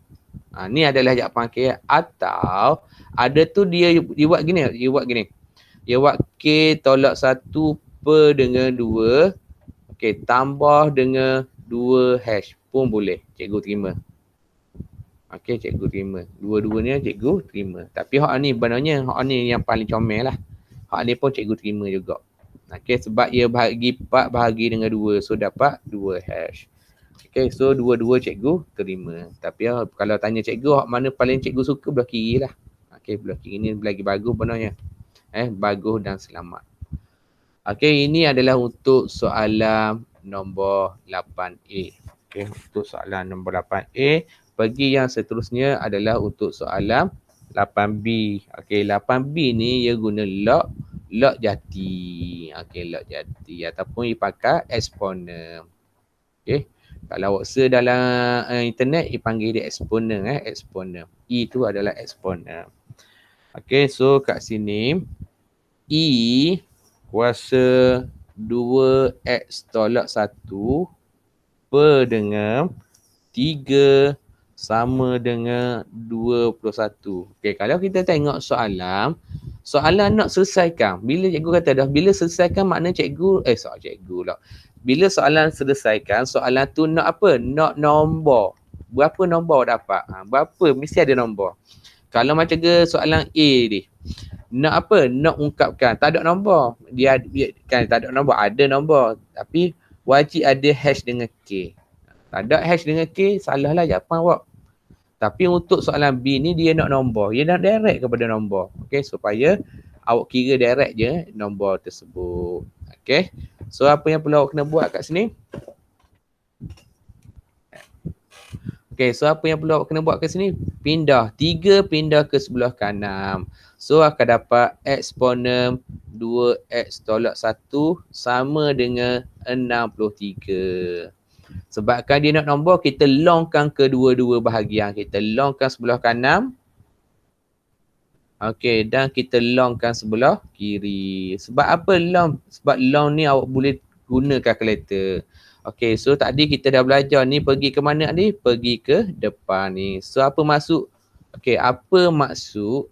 Speaker 1: Ni adalah jawapan K. Atau ada tu dia buat gini, Dia buat K tolak 1 per dengan 2. Okey, tambah dengan 2 hash pun boleh. Cikgu terima. Okey, cikgu terima. Dua-duanya cikgu terima. Tapi hak ni sebenarnya hak ni yang paling comel lah. Hak ni pun cikgu terima juga. Okey, sebab ia bahagi 4 bahagi dengan 2. So dapat 2 hash. Okey, so dua-dua cikgu terima. Tapi kalau tanya cikgu hak mana paling cikgu suka, belah kiri lah. Okey, belah kiri ni lagi bagus sebenarnya. Bagus dan selamat. Okey, ini adalah untuk soalan nombor 8A. Okey, untuk soalan nombor 8A. Pergi yang seterusnya adalah untuk soalan 8B. Okey, 8B ni ia guna log jati. Okey, log jati ataupun ia pakai eksponen. Okey, kalau waksa dalam internet ia panggil dia eksponen. Eksponen. E tu adalah eksponen. Okey, so kat sini E kuasa 2x tolak 1 per dengan 3 sama dengan 21. Okey, kalau kita tengok soalan nak selesaikan. Bila cikgu kata dah, bila selesaikan makna cikgu, bila soalan selesaikan, soalan tu nak apa? Nak nombor. Berapa nombor dapat? Berapa? Mesti ada nombor. Kalau macam ke soalan A ni, nak apa? Nak ungkapkan. Tak ada nombor. Dia kan tak ada nombor. Ada nombor. Tapi wajib ada hash dengan K. Tak ada hash dengan K, salahlah jawapan awak. Tapi untuk soalan B ni dia nak nombor. Dia nak direct kepada nombor. Okey, supaya awak kira direct je nombor tersebut. Okey. So apa yang perlu awak kena buat kat sini? Okey, so apa yang perlu awak kena buat kat sini? Pindah 3 pindah ke sebelah kanan. So akan dapat eksponen 2x tolak 1 sama dengan 63. Sebabkan dia nak nombor, kita longkan kedua-dua bahagian. Kita longkan sebelah kanan. Okey, dan kita longkan sebelah kiri. Sebab apa long? Sebab long ni awak boleh guna kalkulator. Okey, so tadi kita dah belajar ni pergi ke mana ni? Pergi ke depan ni. So apa maksud? Okey, apa maksud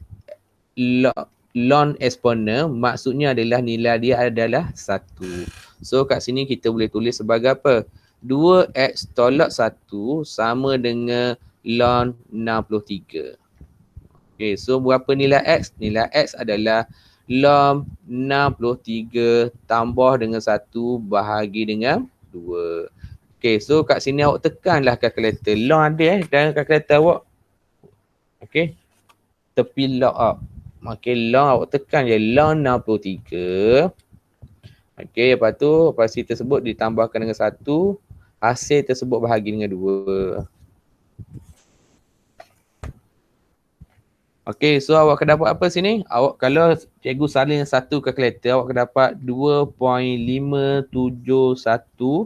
Speaker 1: log eksponen? Maksudnya adalah nilai dia adalah 1. So kat sini kita boleh tulis sebagai apa? 2x tolak 1 sama dengan ln 63. Okay, so berapa nilai X? Nilai X adalah ln 63 tambah dengan 1 bahagi dengan 2. Okay, so kat sini awak tekanlah kalkulator. Ln ada dalam kalkulator awak. Okay, tepi log up. Okay, ln awak tekan je ln 63. Okay, lepas tu operasi tersebut ditambahkan dengan 1. Hasil tersebut bahagi dengan 2. Okay, so awak akan dapat apa sini? Awak kalau cikgu salin satu kalkulator, awak akan dapat 2.571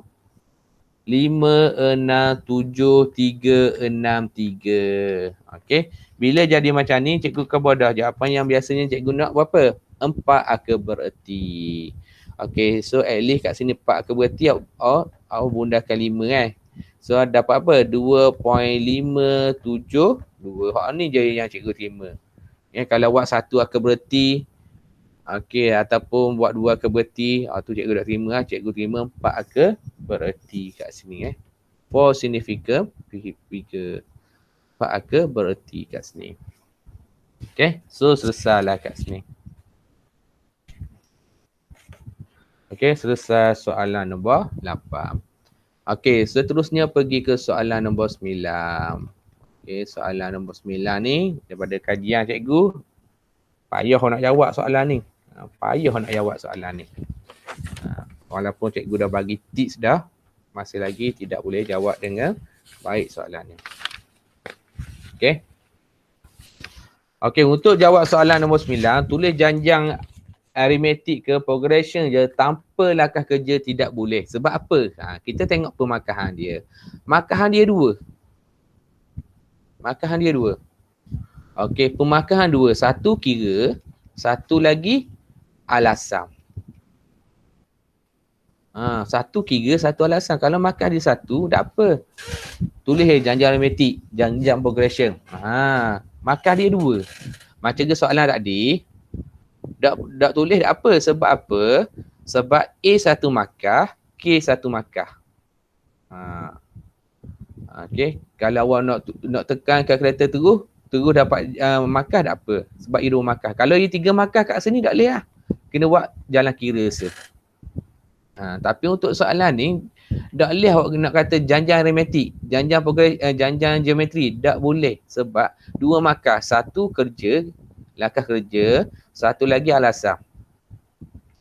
Speaker 1: 56763. Okay, bila jadi macam ni, cikgu akan buat dah jawapan yang biasanya cikgu nak berapa? 4 akar bererti. Okay, so at least kat sini 4 akar bererti, awak bundahkan 5 kan. So dapat apa? 2.572. Hak ni je yang cikgu terima. Ya, kalau buat 1 akar bererti, okey, ataupun buat 2 akar bererti, tu cikgu dah terima lah. Cikgu terima 4 akar bererti kat sini. 4 significant figure. 4 akar bererti kat sini. Okay, so selesailah kat sini. Okay, selesai soalan nombor 8. Okay, seterusnya pergi ke soalan nombor 9. Okay, soalan nombor 9 ni daripada kajian cikgu, payah nak jawab soalan ni. Payah nak jawab soalan ni. Walaupun cikgu dah bagi tips dah, masih lagi tidak boleh jawab dengan baik soalan ni. Okay. Okay, untuk jawab soalan nombor 9, tulis janjang aritmetik ke progression je tanpa langkah kerja tidak boleh. Sebab apa? Kita tengok pemakahan dia. Makahan dia 2. Makahan dia 2. Okey, pemakahan 2. Satu kira, satu lagi alasan. Satu kira, satu alasan. Kalau makan dia 1, tak apa. Tulis janjang aritmetik, janjang progression. Makan dia 2. Macam ke soalan tadi, tak tulis tak apa. Sebab apa? Sebab A satu markah, K satu markah. Okey, kalau awak nak tekan kalkulator terus dapat markah tak apa. Sebab ia 2 markah. Kalau ia 3 markah kat sini tak boleh lah. Kena buat jalan kira se. Tapi untuk soalan ni tak boleh awak nak kata janjang aritmetik, janjang geometri, tak boleh sebab 2 markah, satu kerja, langkah kerja, satu lagi alasan.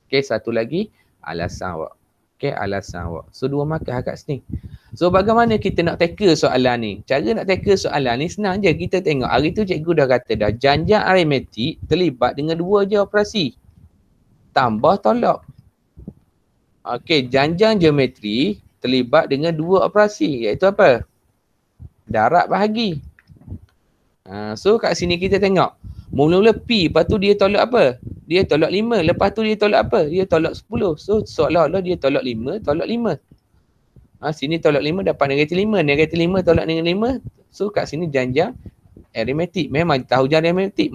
Speaker 1: Okey, satu lagi alasan awak. Okey, alasan awak. So 2 markah kat sini. So bagaimana kita nak tackle soalan ni? Cara nak tackle soalan ni senang je. Kita tengok hari tu cikgu dah kata dah janjang aritmetik terlibat dengan 2 je operasi. Tambah tolak. Okey, janjang geometri terlibat dengan 2 operasi iaitu apa? Darab bahagi. So kat sini kita tengok. Mula-mula P, lepas tu dia tolak apa? Dia tolak 5. Lepas tu dia tolak apa? Dia tolak 10. So seolah-olah dia tolak 5, tolak 5. Sini tolak 5 dapat negatif 5. Negatif 5 tolak dengan 5. So kat sini janjang aritmetik. Memang tahu janjang aritmetik.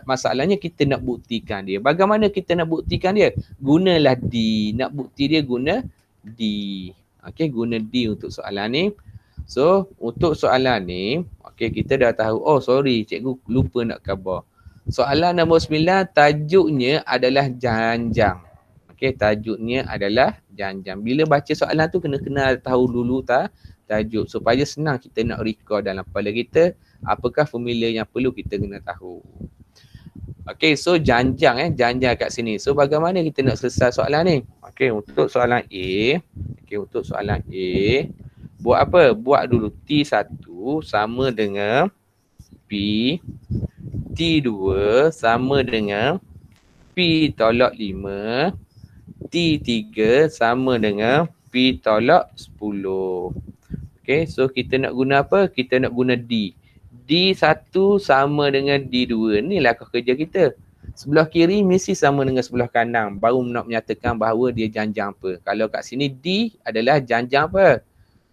Speaker 1: Masalahnya kita nak buktikan dia. Bagaimana kita nak buktikan dia? Gunalah D. Nak bukti dia guna D. Okey, guna D untuk soalan ni. So untuk soalan ni, okey, kita dah tahu. Oh sorry, cikgu lupa nak khabar. Soalan nombor 9 tajuknya adalah janjang. Okey, tajuknya adalah janjang. Bila baca soalan tu kena tahu dulu tajuk supaya senang kita nak record dalam kepala kita apakah formula yang perlu kita kena tahu. Okey, so janjang janjang kat sini. So bagaimana kita nak selesai soalan ni? Okey, untuk soalan A, buat apa? Buat dulu T1 sama dengan P, T2 sama dengan P tolak 5, T3 sama dengan P tolak 10. Okay, so kita nak guna apa? Kita nak guna D. D1 sama dengan D2. Ni langkah kerja kita. Sebelah kiri mesti sama dengan sebelah kanan. Baru nak menyatakan bahawa dia janjang apa. Kalau kat sini D adalah janjang apa?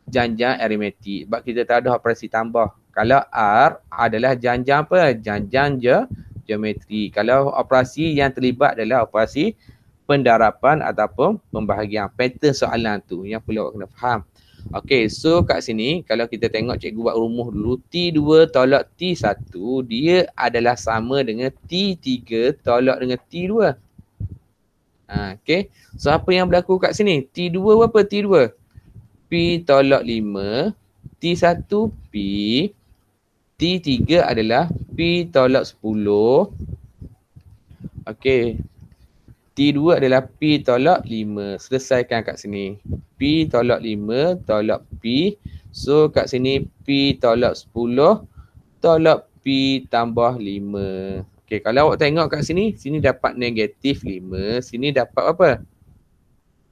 Speaker 1: Janjang aritmetik. Sebab kita tak ada operasi tambah. Kalau R adalah janjang apa? Janjang geometri. Kalau operasi yang terlibat adalah operasi pendarapan ataupun pembahagian. Pattern soalan tu yang perlu awak kena faham. Okey, so kat sini kalau kita tengok cikgu buat rumuh dulu, T2 tolak T1 dia adalah sama dengan T3 tolak dengan T2. Okey. So apa yang berlaku kat sini? T2 berapa? T2 P tolak 5, T1 P, T3 adalah P tolak 10. Okey. T2 adalah P tolak 5. Selesaikan kat sini. P tolak 5 tolak P. So kat sini P tolak 10 tolak P tambah 5. Okey, kalau awak tengok kat sini, sini dapat negatif 5. Sini dapat apa?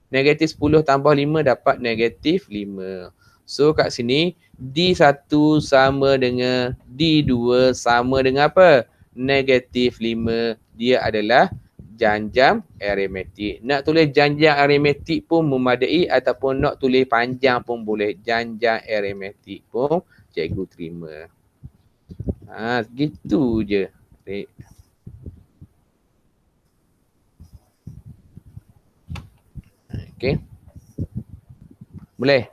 Speaker 1: Negatif 10 tambah 5 dapat negatif 5. So kat sini D1 sama dengan D2 sama dengan apa? Negatif 5. Dia adalah janjam aritmetik. Nak tulis janjam aritmetik pun memadai ataupun nak tulis panjang pun boleh. Janjam aritmetik pun cikgu terima. Gitu je. Okey. Boleh?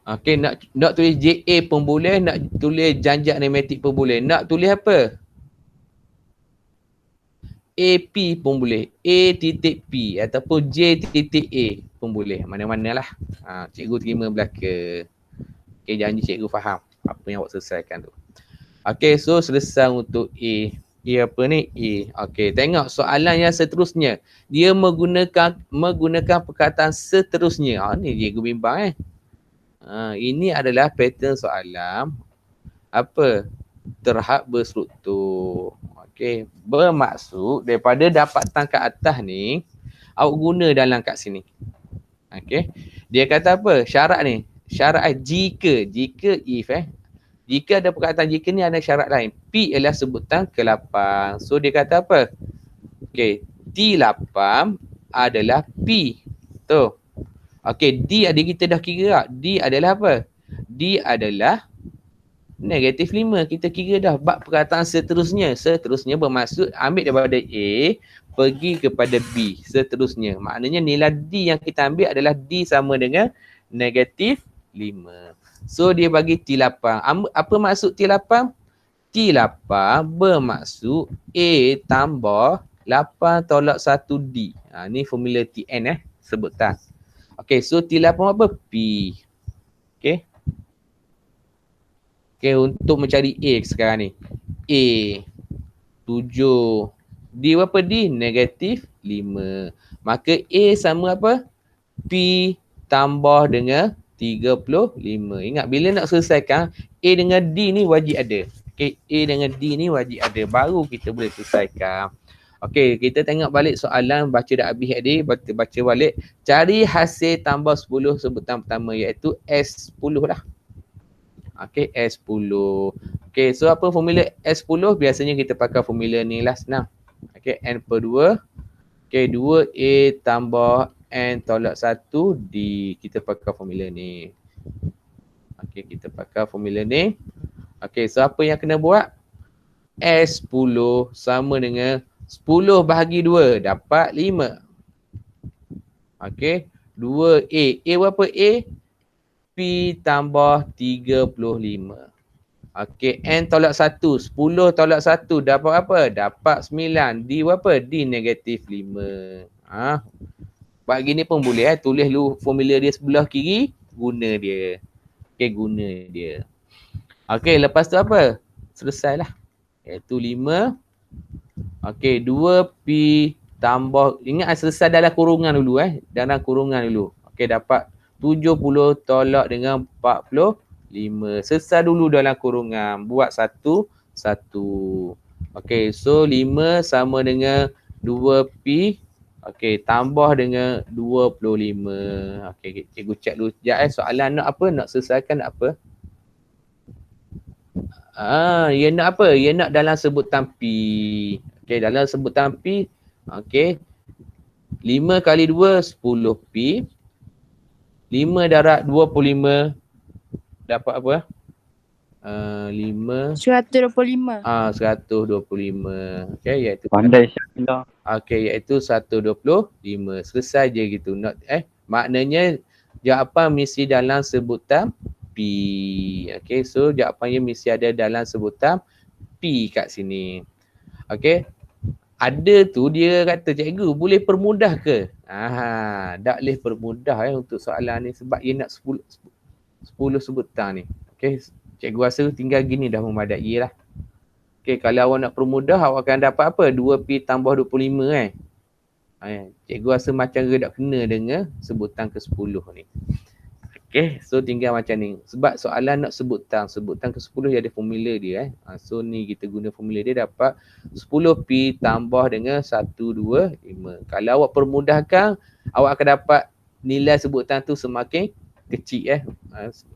Speaker 1: Okey, nak tulis JA pun boleh, nak tulis janjak aritmetik pun boleh. Nak tulis apa? AP pun boleh. A titik P ataupun J titik A pun boleh. Mana-mana lah. Cikgu terima belaka. Okey, janji cikgu faham apa yang awak selesaikan tu. Okey, so selesai untuk A. A apa ni? A. Okey, tengok soalan yang seterusnya. Dia menggunakan perkataan seterusnya. Ni cikgu bimbang ini adalah pattern soalan apa? Terhad berstruktur. Okey, bermaksud daripada dapatan kat atas ni awak guna dalam kat sini. Okey. Dia kata apa? Syarat ni. Syarat jika if jika ada perkataan jika ni ada syarat lain. P ialah sebutan ke-8. So dia kata apa? Okey, T8 adalah P. Tu. Okey, D ada kita dah kira tak? D adalah apa? D adalah negatif 5. Kita kira dah bab perkataan seterusnya. Seterusnya bermaksud ambil daripada A pergi kepada B. Seterusnya. Maknanya nilai D yang kita ambil adalah D sama dengan negatif 5. So dia bagi T8. Apa maksud T8? T8 bermaksud A tambah 8 tolak 1D. Ni formula TN sebutan. Okey, so T8 apa? P. Okey. Okey, untuk mencari A sekarang ni. A 7. D berapa D? Negatif 5. Maka A sama apa? P tambah dengan 35. Ingat bila nak selesaikan A dengan D ni wajib ada. Okey, A dengan D ni wajib ada. Baru kita boleh selesaikan. Okey, kita tengok balik soalan, baca dah habis tadi, baca balik. Cari hasil tambah 10 sebutan pertama iaitu S10 lah. Okey, S10. Okey, so apa formula S10? Biasanya kita pakai formula ni lah, senang. Okey, N per 2. Okey, 2A tambah N tolak 1D. Kita pakai formula ni. Okey, kita pakai formula ni. Okey, so apa yang kena buat? S10 sama dengan 10 bahagi 2 dapat 5. Okey. 2A. A berapa A? P tambah 35. Okey. N tolak 1. 10 tolak 1 dapat apa? Dapat 9. D berapa? D negatif 5. Buat gini pun boleh. Tulis dulu formula dia sebelah kiri. Guna dia. Okey, guna dia. Okey, lepas tu apa? Selesailah. Iaitu 5. Okey, 2P tambah, ingat selesai dalam kurungan dulu dalam kurungan dulu. Okey, dapat 70 tolak dengan 45. Selesai dulu dalam kurungan, buat 1. Okey, so 5 sama dengan 2P. Okey, tambah dengan 25. Okey, cikgu cek dulu sekejap soalan nak apa? Nak selesaikan nak apa? Ia nak apa? Ia nak dalam sebutan P. Okey, dalam sebutan P, okey. 5 kali 2, 10P. 5 darab 25, dapat apa? 5
Speaker 2: 125.
Speaker 1: 125. Okey, iaitu
Speaker 3: Pandai Syakila.
Speaker 1: okey, iaitu 125. Selesai je gitu. Maknanya jawapan mesti dalam sebutan P. Okey, so jawapannya mesti ada dalam sebutan P kat sini. Okey. Ada tu dia kata, cikgu boleh permudah ke? Tak boleh permudah untuk soalan ni sebab dia nak 10 sebutan ni. Okey, cikgu rasa tinggal gini dah memadai lah. Okey, kalau awak nak permudah, awak akan dapat apa? 2P tambah 25 Cikgu rasa macam redak kena dengan sebutan ke-10 ni. Okey, so tinggal macam ni. Sebab soalan nak sebutan ke-10 dia ada formula dia So ni kita guna formula dia dapat 10P tambah dengan 125. Kalau awak permudahkan, awak akan dapat nilai sebutan tu semakin kecil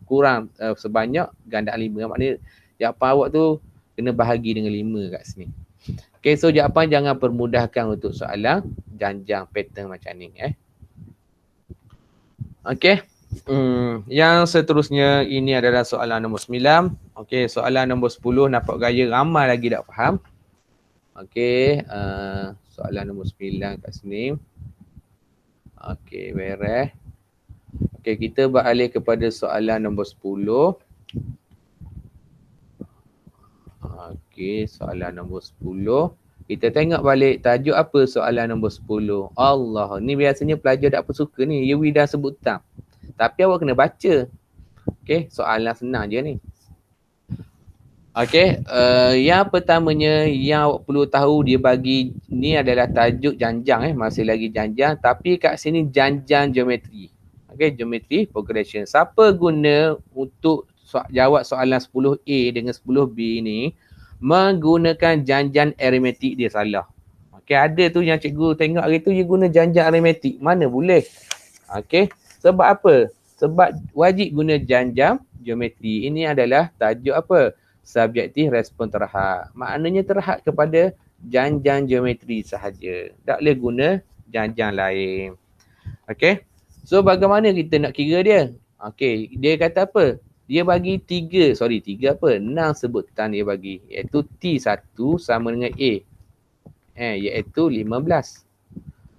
Speaker 1: kurang sebanyak gandaan 5. Maknanya jawapan awak tu kena bahagi dengan 5 kat sini. Okey, so jawapan jangan permudahkan untuk soalan janjang pattern macam ni Okey. Yang seterusnya ini adalah soalan nombor 9. Okey, soalan nombor 10 nampak gaya ramai lagi tak faham. Okey, soalan nombor 9 kat sini. Okey, beres. Okey, kita beralih kepada soalan nombor 10. Okey, soalan nombor 10. Kita tengok balik tajuk apa soalan nombor 10. Allah, ni biasanya pelajar tak apa suka ni. Ia dah sebutan. Tapi awak kena baca. Okey, soalan senang je ni. Okey, yang pertamanya yang awak perlu tahu dia bagi ni adalah tajuk janjang masih lagi janjang tapi kat sini janjang geometri. Okey, geometri progression. Siapa guna untuk jawab soalan 10A dengan 10B ni menggunakan janjang aritmetik dia salah. Okey, ada tu yang cikgu tengok hari tu dia guna janjang aritmetik. Mana boleh? Okey, sebab apa? Sebab wajib guna janjang geometri. Ini adalah tajuk apa? Subjektif respon terhad. Maknanya terhad kepada janjang geometri sahaja. Tak boleh guna janjang lain. Okey. So bagaimana kita nak kira dia? Okey, dia kata apa? Dia bagi 6 sebutan dia bagi. Iaitu T1 sama dengan A. Iaitu 15.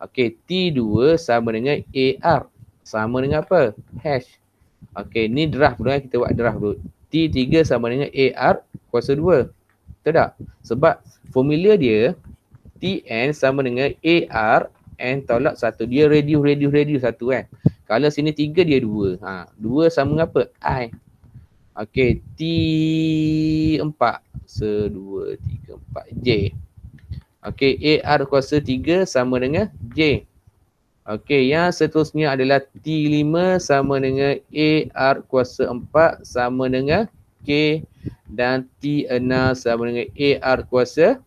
Speaker 1: Okey, T2 sama dengan AR. Sama dengan apa? Hash. Okey, ni draft dulu kita buat draft dulu. T3 sama dengan AR kuasa 2. Betul tak? Sebab formula dia Tn sama dengan AR N tolak 1. Dia reduce satu Kalau sini 3 dia 2. 2 sama dengan apa? I. Okey, T4 2, 3, 4 J. Okey, AR kuasa 3 sama dengan J. Okey, yang seterusnya adalah T5 sama dengan AR kuasa 4 sama dengan K dan T6 sama dengan AR kuasa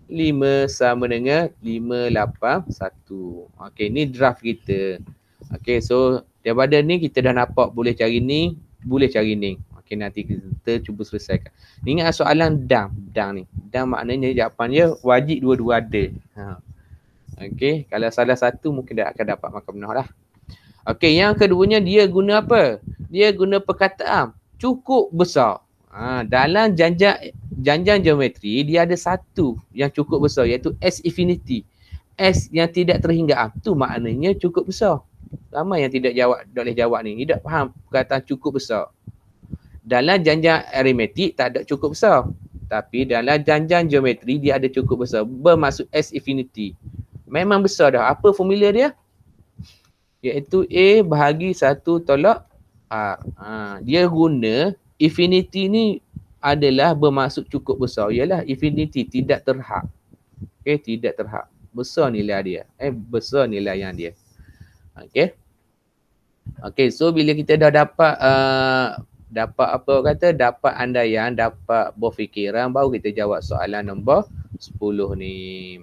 Speaker 1: 5 sama dengan 581. Okey, ni draft kita. Okey, so daripada ni kita dah nampak boleh cari ni, boleh cari ni. Okey, nanti kita cuba selesaikan. Ingat soalan dam ni. Dam maknanya jawapan dia wajib dua-dua ada. Okey, kalau salah satu mungkin dah akan dapat markah penuh lah. Okey, yang keduanya dia guna apa? Dia guna perkataan cukup besar. Dalam janjang geometri dia ada satu yang cukup besar iaitu S infinity. S yang tidak terhingga. Tu maknanya cukup besar. Ramai yang tidak boleh jawab ni. Tidak faham perkataan cukup besar. Dalam janjang aritmetik tak ada cukup besar. Tapi dalam janjang geometri dia ada cukup besar. Bermaksud S infinity. Memang besar dah. Apa formula dia? Iaitu A bahagi 1 tolak R. Dia guna infinity ni adalah bermaksud cukup besar. Ialah infinity tidak terhad. Okey, tidak terhad. Besar nilai dia. Besar nilai yang dia. Okey. Okey, so bila kita dah dapat dapat andaian, dapat berfikiran, baru kita jawab soalan nombor 10 ni.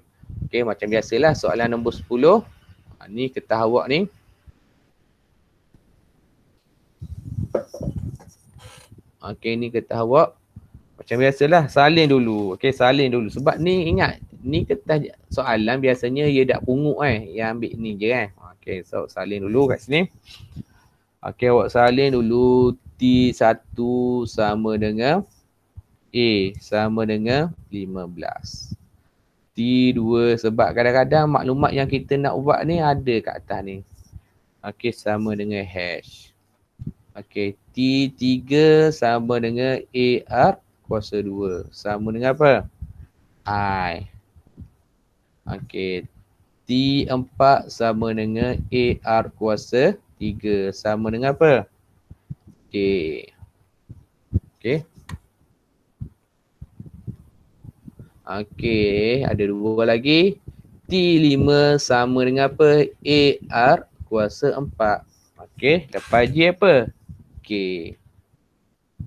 Speaker 1: Okey, macam biasalah soalan nombor 10. Ni ketah awak ni. Okey, ni ketah awak. Macam biasalah salin dulu. Okey, salin dulu. Sebab ni ingat, ni kertas soalan biasanya ia dak pungut Yang ambil ni je Okey, so salin dulu kat sini. Okey, awak salin dulu T1 sama dengan A sama dengan 15. T2 sebab kadang-kadang maklumat yang kita nak buat ni ada kat atas ni. Okey, sama dengan hash. Okey, T3 sama dengan AR kuasa 2. Sama dengan apa? I. Okey, T4 sama dengan AR kuasa 3. Sama dengan apa? K. Okey. Okey, ada dua lagi. T5 sama dengan apa? AR kuasa 4. Okey, dapat J apa? K.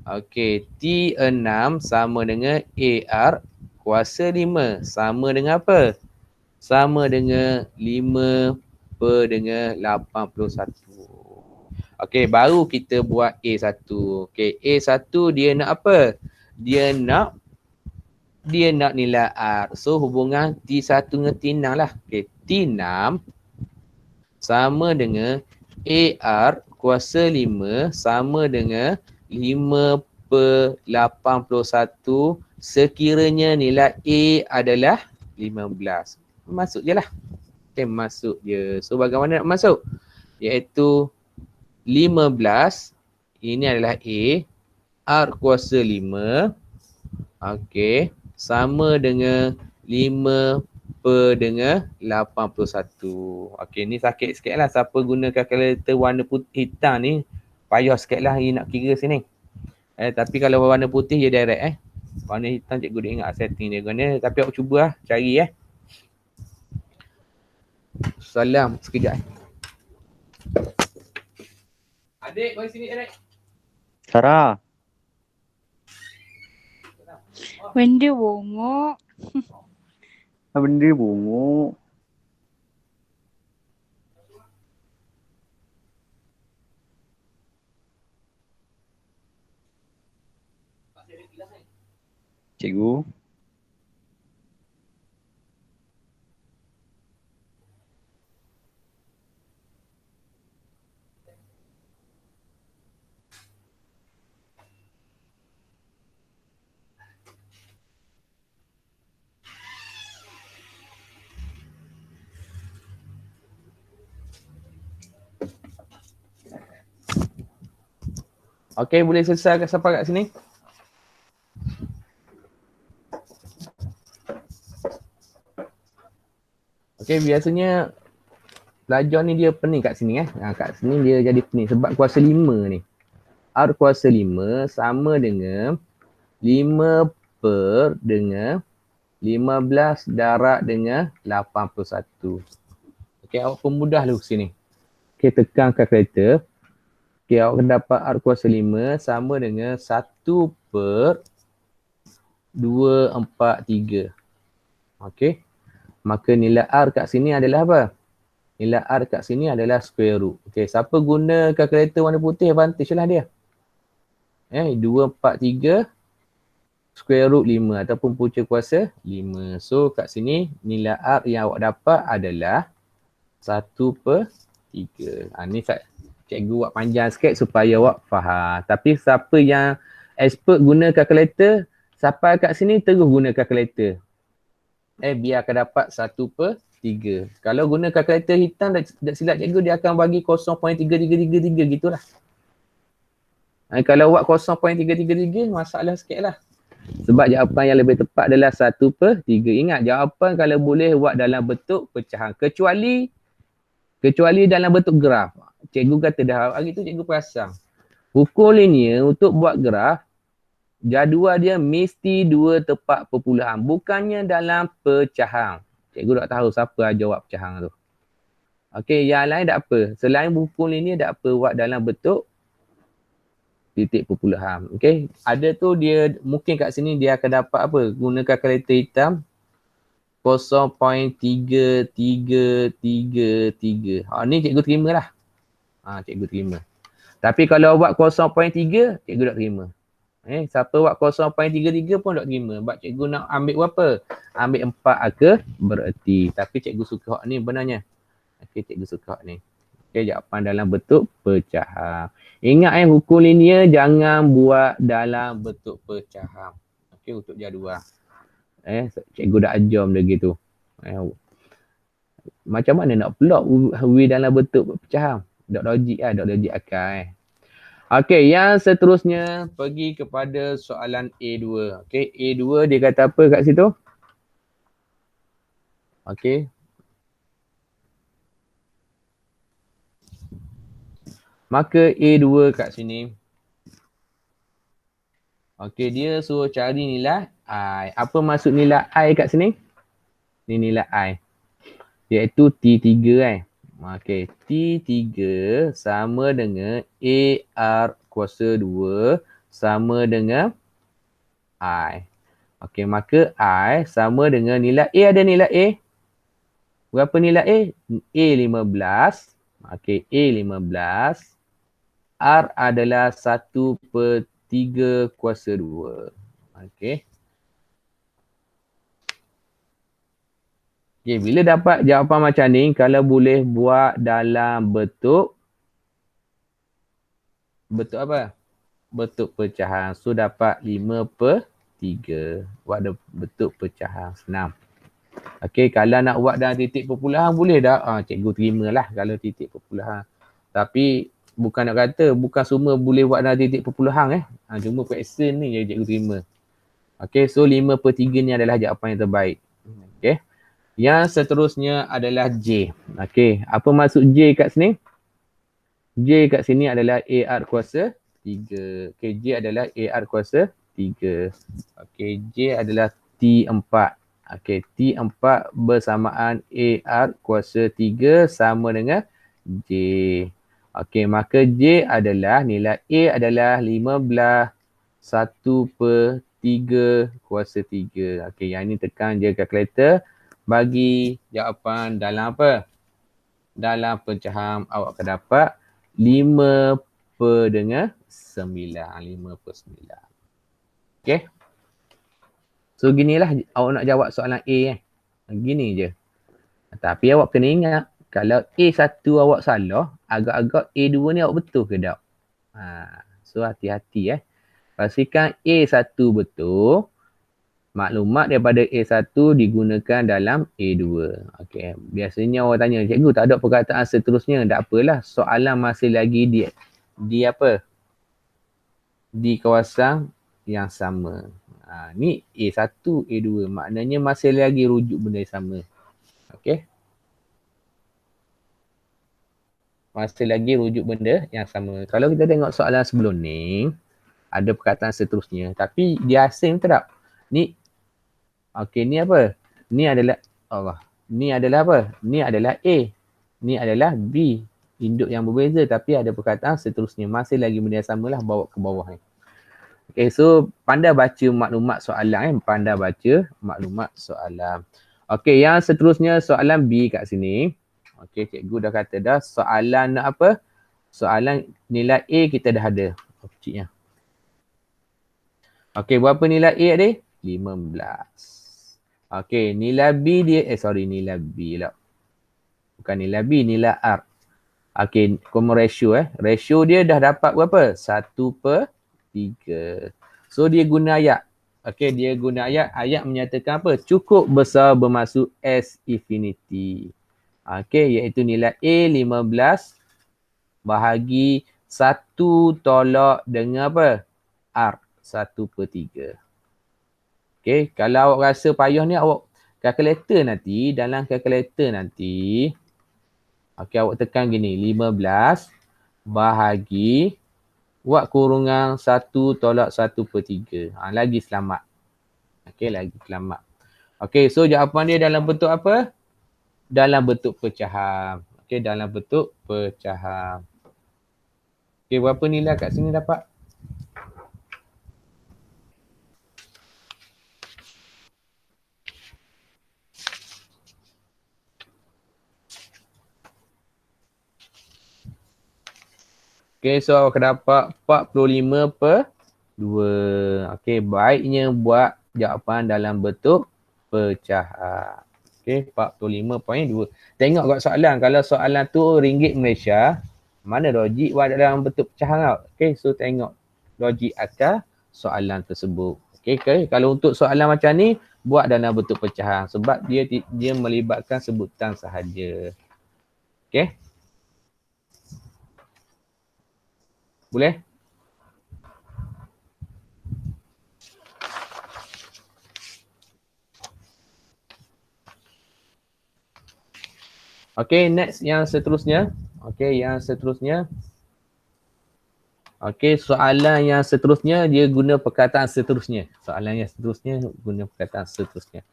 Speaker 1: Okey, T6 sama dengan AR kuasa 5. Sama dengan apa? Sama dengan 5 per dengan 81. Okey, baru kita buat A1. Okey, A1 dia nak apa? Dia nak nilai R. So hubungan T1 dengan T6 lah. Okey, T6 sama dengan AR kuasa 5 sama dengan 5 per 81 sekiranya nilai A adalah 15. Masuk je lah. Okay, masuk je. So bagaimana nak masuk? Iaitu 15 ini adalah A, R kuasa 5. Okey, sama dengan 5 per dengan 81. Okey, ni sakit sikit lah. Siapa guna kalkulator warna putih hitam ni, payah sikit lah nak kira sini. Tapi kalau warna putih je direct warna hitam cikgu dia ingat setting dia guna. Tapi aku cuba lah cari Salam sekejap. Adik, mari sini adik.
Speaker 2: Sarah.
Speaker 3: Benda bongok.
Speaker 2: Benda bongok. Cikgu.
Speaker 1: Okey, boleh selesai sampai kat sini? Okey, biasanya pelajar ni dia pening kat sini kat sini dia jadi pening sebab kuasa 5 ni. R kuasa 5 sama dengan 5 per dengan 15 darab dengan 81. Okey, awak pemudah dulu sini. Okey, tekan kalkulator. Okey, awak dapat R kuasa 5 sama dengan 1 per 243. Okey. Maka nilai R kat sini adalah apa? Nilai R kat sini adalah square root. Okey, siapa guna kalkulator warna putih advantage lah dia. 243 square root 5 ataupun punca kuasa 5. So kat sini nilai R yang awak dapat adalah 1 per 3. Ni cikgu buat panjang sikit supaya awak faham. Tapi siapa yang expert guna kalkulator, sampai kat sini terus guna kalkulator. Biar akan dapat 1 per 3. Kalau guna kalkulator hitam, tak silap cikgu, dia akan bagi 0.3333 gitulah. Kalau buat 0.333, masalah sikit lah. Sebab jawapan yang lebih tepat adalah 1 per 3. Ingat, jawapan kalau boleh buat dalam bentuk pecahan. Kecuali dalam bentuk graf. Cikgu kata dah, hari tu cikgu perasan. Hukum linear untuk buat graf, jadual dia mesti 2 tepat perpuluhan. Bukannya dalam pecahan. Cikgu tak tahu siapa ajar buat pecahan tu. Okey, yang lain tak apa. Selain hukum linear tak apa buat dalam bentuk titik perpuluhan. Okey, ada tu dia mungkin kat sini dia akan dapat apa? Guna kalkulator hitam 0.3333. Ni cikgu terima lah. Cikgu terima. Tapi kalau buat 0.3, cikgu tak terima. Siapa buat 0.33 pun tak terima. Sebab cikgu nak ambil berapa? Ambil 4 ke bererti. Tapi cikgu suka hak ni benarnya. Okey, cikgu suka hak ni. Okey, jawapan dalam bentuk pecahan. Ingat hukum linear jangan buat dalam bentuk pecahan. Okey, untuk jadual. Cikgu dah ajar benda gitu. Macam mana nak plot W dalam bentuk pecahan? Dok logik dok logik akal. Okey, yang seterusnya pergi kepada soalan A2. Okey, A2 dia kata apa kat situ? Okey. Maka A2 kat sini. Okey, dia suruh cari nilai I. Apa maksud nilai I kat sini? Ni nilai I. Iaitu T3 Okey, T3 sama dengan AR kuasa 2 sama dengan I. Okey, maka I sama dengan nilai A. Ada nilai A? Berapa nilai A? A15. Okey, A15. R adalah 1/3 kuasa 2. Okey. Okey, bila dapat jawapan macam ni, kalau boleh buat dalam bentuk apa? Bentuk pecahan. So dapat 5/3. Buat bentuk pecahan. Senang. Okey, kalau nak buat dalam titik perpuluhan boleh tak? Cikgu terimalah kalau titik perpuluhan. Tapi bukan nak kata, bukan semua boleh buat dalam titik perpuluhan cuma fraction ni je cikgu terima. Okey, so 5/3 ni adalah jawapan yang terbaik. Okey. Yang seterusnya adalah J. Okey, apa maksud J kat sini? J kat sini adalah AR kuasa 3. Okey, J adalah AR kuasa 3. Okey, J adalah T4. Okey, T4 bersamaan AR kuasa 3 sama dengan J. Okey, maka J adalah nilai A adalah 15 1/3 kuasa 3. Okey, yang ni tekan je kalkulator. Bagi jawapan dalam apa? Dalam pecahan awak akan dapat 5/9. 5/9. Okey. So ginilah awak nak jawab soalan A Gini je. Tapi awak kena ingat, kalau A1 awak salah, agak-agak A2 ni awak betul ke tak? So hati-hati Pastikan A1 betul. Maklumat daripada A1 digunakan dalam A2. Okey, biasanya orang tanya, cikgu tak ada perkataan seterusnya. Tak apalah, soalan masih lagi di apa? Di kawasan yang sama. Ni A1, A2. Maknanya masih lagi rujuk benda yang sama. Okey. Masih lagi rujuk benda yang sama. Kalau kita tengok soalan sebelum ni, ada perkataan seterusnya. Tapi dia asing tak? Ni, okey, ni apa? Ni adalah, ni adalah apa? Ni adalah A. Ni adalah B. Induk yang berbeza tapi ada perkataan seterusnya. Masih lagi benda yang sama lah, bawa ke bawah ni. Okay, so pandai baca maklumat soalan Pandai baca maklumat soalan. Okay, yang seterusnya soalan B kat sini. Okay, cikgu dah kata dah soalan nak apa? Soalan nilai A kita dah ada. Cik Okay, berapa nilai A ada? 15. Okay, nilai B dia, nilai B lah. Bukan nilai B, nilai R. Okay, common ratio Ratio dia dah dapat berapa? 1/3. So dia guna ayat. Okay, dia guna ayat. Ayat menyatakan apa? Cukup besar bermaksud S infinity. Okay, iaitu nilai A 15 bahagi 1 tolak dengan apa? R 1/3. Okay, kalau awak rasa payah ni, awak kalkulator nanti, dalam kalkulator nanti, okay, awak tekan gini, 15 bahagi buat kurungan 1 tolak 1/3. Lagi selamat. Okay, lagi selamat. Okay, so jawapan dia dalam bentuk apa? Dalam bentuk pecahan. Okay, dalam bentuk pecahan. Okay, berapa nilai kat sini dapat? Okay, so awak akan dapat 45/2. Okay, baiknya buat jawapan dalam bentuk pecahan. Okey, 45.2. Tengok kat soalan. Kalau soalan tu ringgit Malaysia, mana logik buat dalam bentuk pecahan tau. Okey, so tengok logik akal soalan tersebut. Okey, kalau untuk soalan macam ni, buat dalam bentuk pecahan sebab dia melibatkan sebutan sahaja. Okey? Boleh? Okey, next yang seterusnya. Okey, yang seterusnya. Okey, soalan yang seterusnya dia guna perkataan seterusnya. Soalan yang seterusnya guna perkataan seterusnya.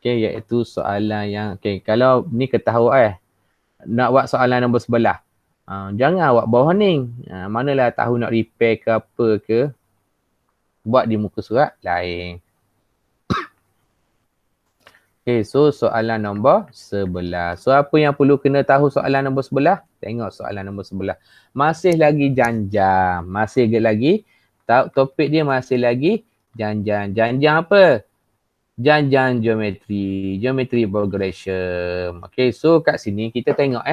Speaker 1: Okey, iaitu soalan yang kalau ni ketahuan nak buat soalan nombor sebelah. Jangan awak bawah ni. Manalah tahu nak repair ke apa ke. Buat di muka surat lain. Okay, so soalan nombor 11. So apa yang perlu kena tahu soalan nombor 11? Tengok soalan nombor 11. Masih lagi janjang. Masih lagi, topik dia masih lagi janjang. Janjang apa? Janjang geometri. Geometry progression. Okay, so kat sini kita tengok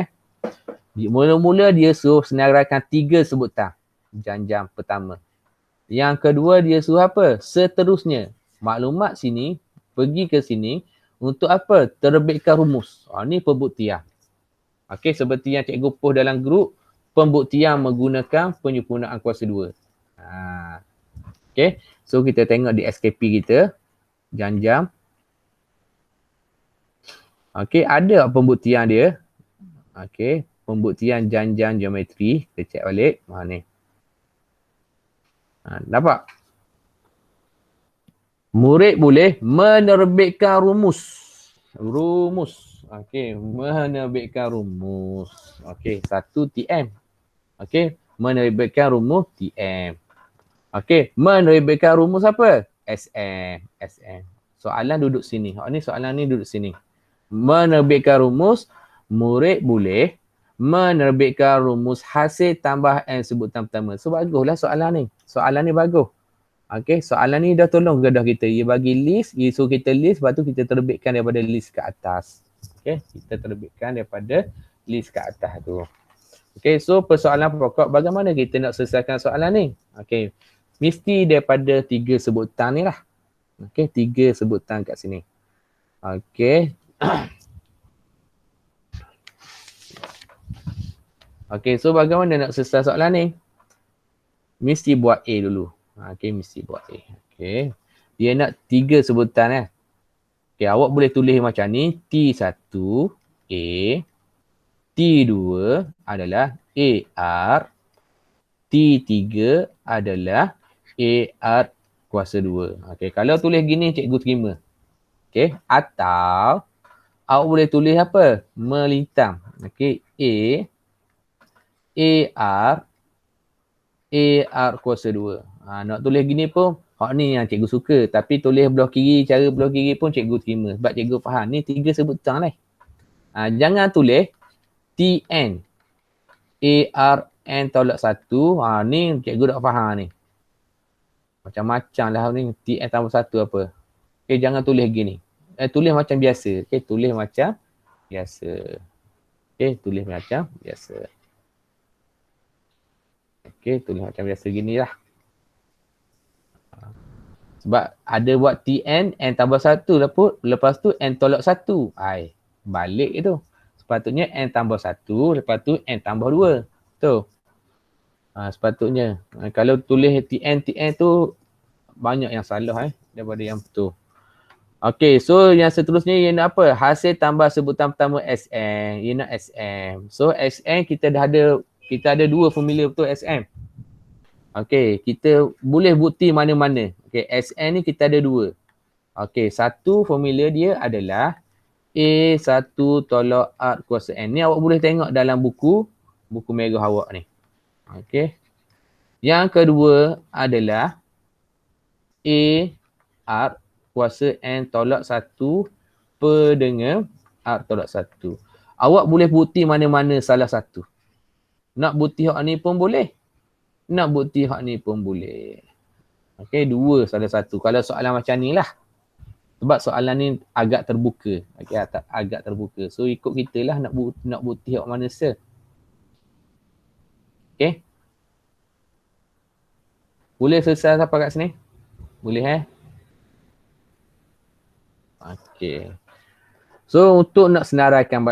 Speaker 1: mula-mula dia suruh senaraikan 3 sebutan. Janjang pertama. Yang kedua dia suruh apa? Seterusnya. Maklumat sini, pergi ke sini. Untuk apa? Terbitkan rumus. Ni pembuktian. Okey, seperti yang cikgu post dalam grup, pembuktian menggunakan penyempurnaan kuasa 2. Okey, so kita tengok di SKP kita, janjang. Okey, ada pembuktian dia. Okey, pembuktian janjang geometri. Kita cek balik. Ni. Nampak? Murid boleh menerbitkan rumus. Okey, menerbitkan rumus. Okey, 1 TM. Okey, menerbitkan rumus TM. Okey, menerbitkan rumus apa? SM. Soalan duduk sini. Soalan ni duduk sini. Menerbitkan rumus, murid boleh menerbitkan rumus hasil tambah N sebutan pertama. So baguslah soalan ni. Soalan ni bagus. Okey, soalan ni dah tolong kedah kita. Dia bagi list, dia suruh kita list, lepas tu kita terbitkan daripada list ke atas. Okey, kita terbitkan daripada list ke atas tu. Okey, so persoalan pokok, bagaimana kita nak selesaikan soalan ni? Okey, mesti daripada 3 sebutan ni lah. Okey, 3 sebutan kat sini. Okey. Okey, so bagaimana nak selesai soalan ni? Mesti buat A dulu. Okey, mesti buat A. Okey. Dia nak 3 sebutan Okey, awak boleh tulis macam ni. T1 A. T2 adalah AR. T3 adalah AR kuasa 2. Okey, kalau tulis gini cikgu terima. Okey, atau awak boleh tulis apa? Melintang. Okey, AR kuasa 2. Nak tulis gini pun, ni yang cikgu suka. Tapi tulis belah kiri, cara belah kiri pun cikgu terima. Sebab cikgu faham. Ni 3 sebutan ni. Jangan tulis TN. ARN tolak 1. Ni cikgu tak faham ni. Macam-macam lah ni. TN tambah 1 apa. Okay, jangan tulis gini. Tulis macam biasa. Okay, tulis macam biasa. Okay, tulis macam biasa. Okay, tulis macam biasa gini lah. Sebab ada buat TN, N tambah 1 lepas tu N tolak 1. Balik itu. Sepatutnya N tambah 1, lepas tu N tambah 2. Tu. Sepatutnya. Kalau tulis TN tu banyak yang salah daripada yang betul. Okay, so yang seterusnya ia nak apa? Hasil tambah sebutan pertama SN. Ia nak SM. So SN kita ada 2 formula betul SM. Okay, kita boleh bukti mana-mana. Okay, SN ni kita ada 2. Okay, satu formula dia adalah A1 tolak R kuasa N. Ni awak boleh tengok dalam buku merah awak ni. Okay. Yang kedua adalah AR kuasa N tolak 1 per dengan R tolak 1. Awak boleh bukti mana-mana salah satu. Nak bukti hak ni pun boleh. Nak bukti hak ni pun boleh. Okey, 2 salah 1. Kalau soalan macam ni lah. Sebab soalan ni agak terbuka. Okay, agak terbuka. So ikut kita lah nak bukti awak mana se. Okay. Boleh selesai siapa kat sini? Boleh Okay. So untuk nak senaraikan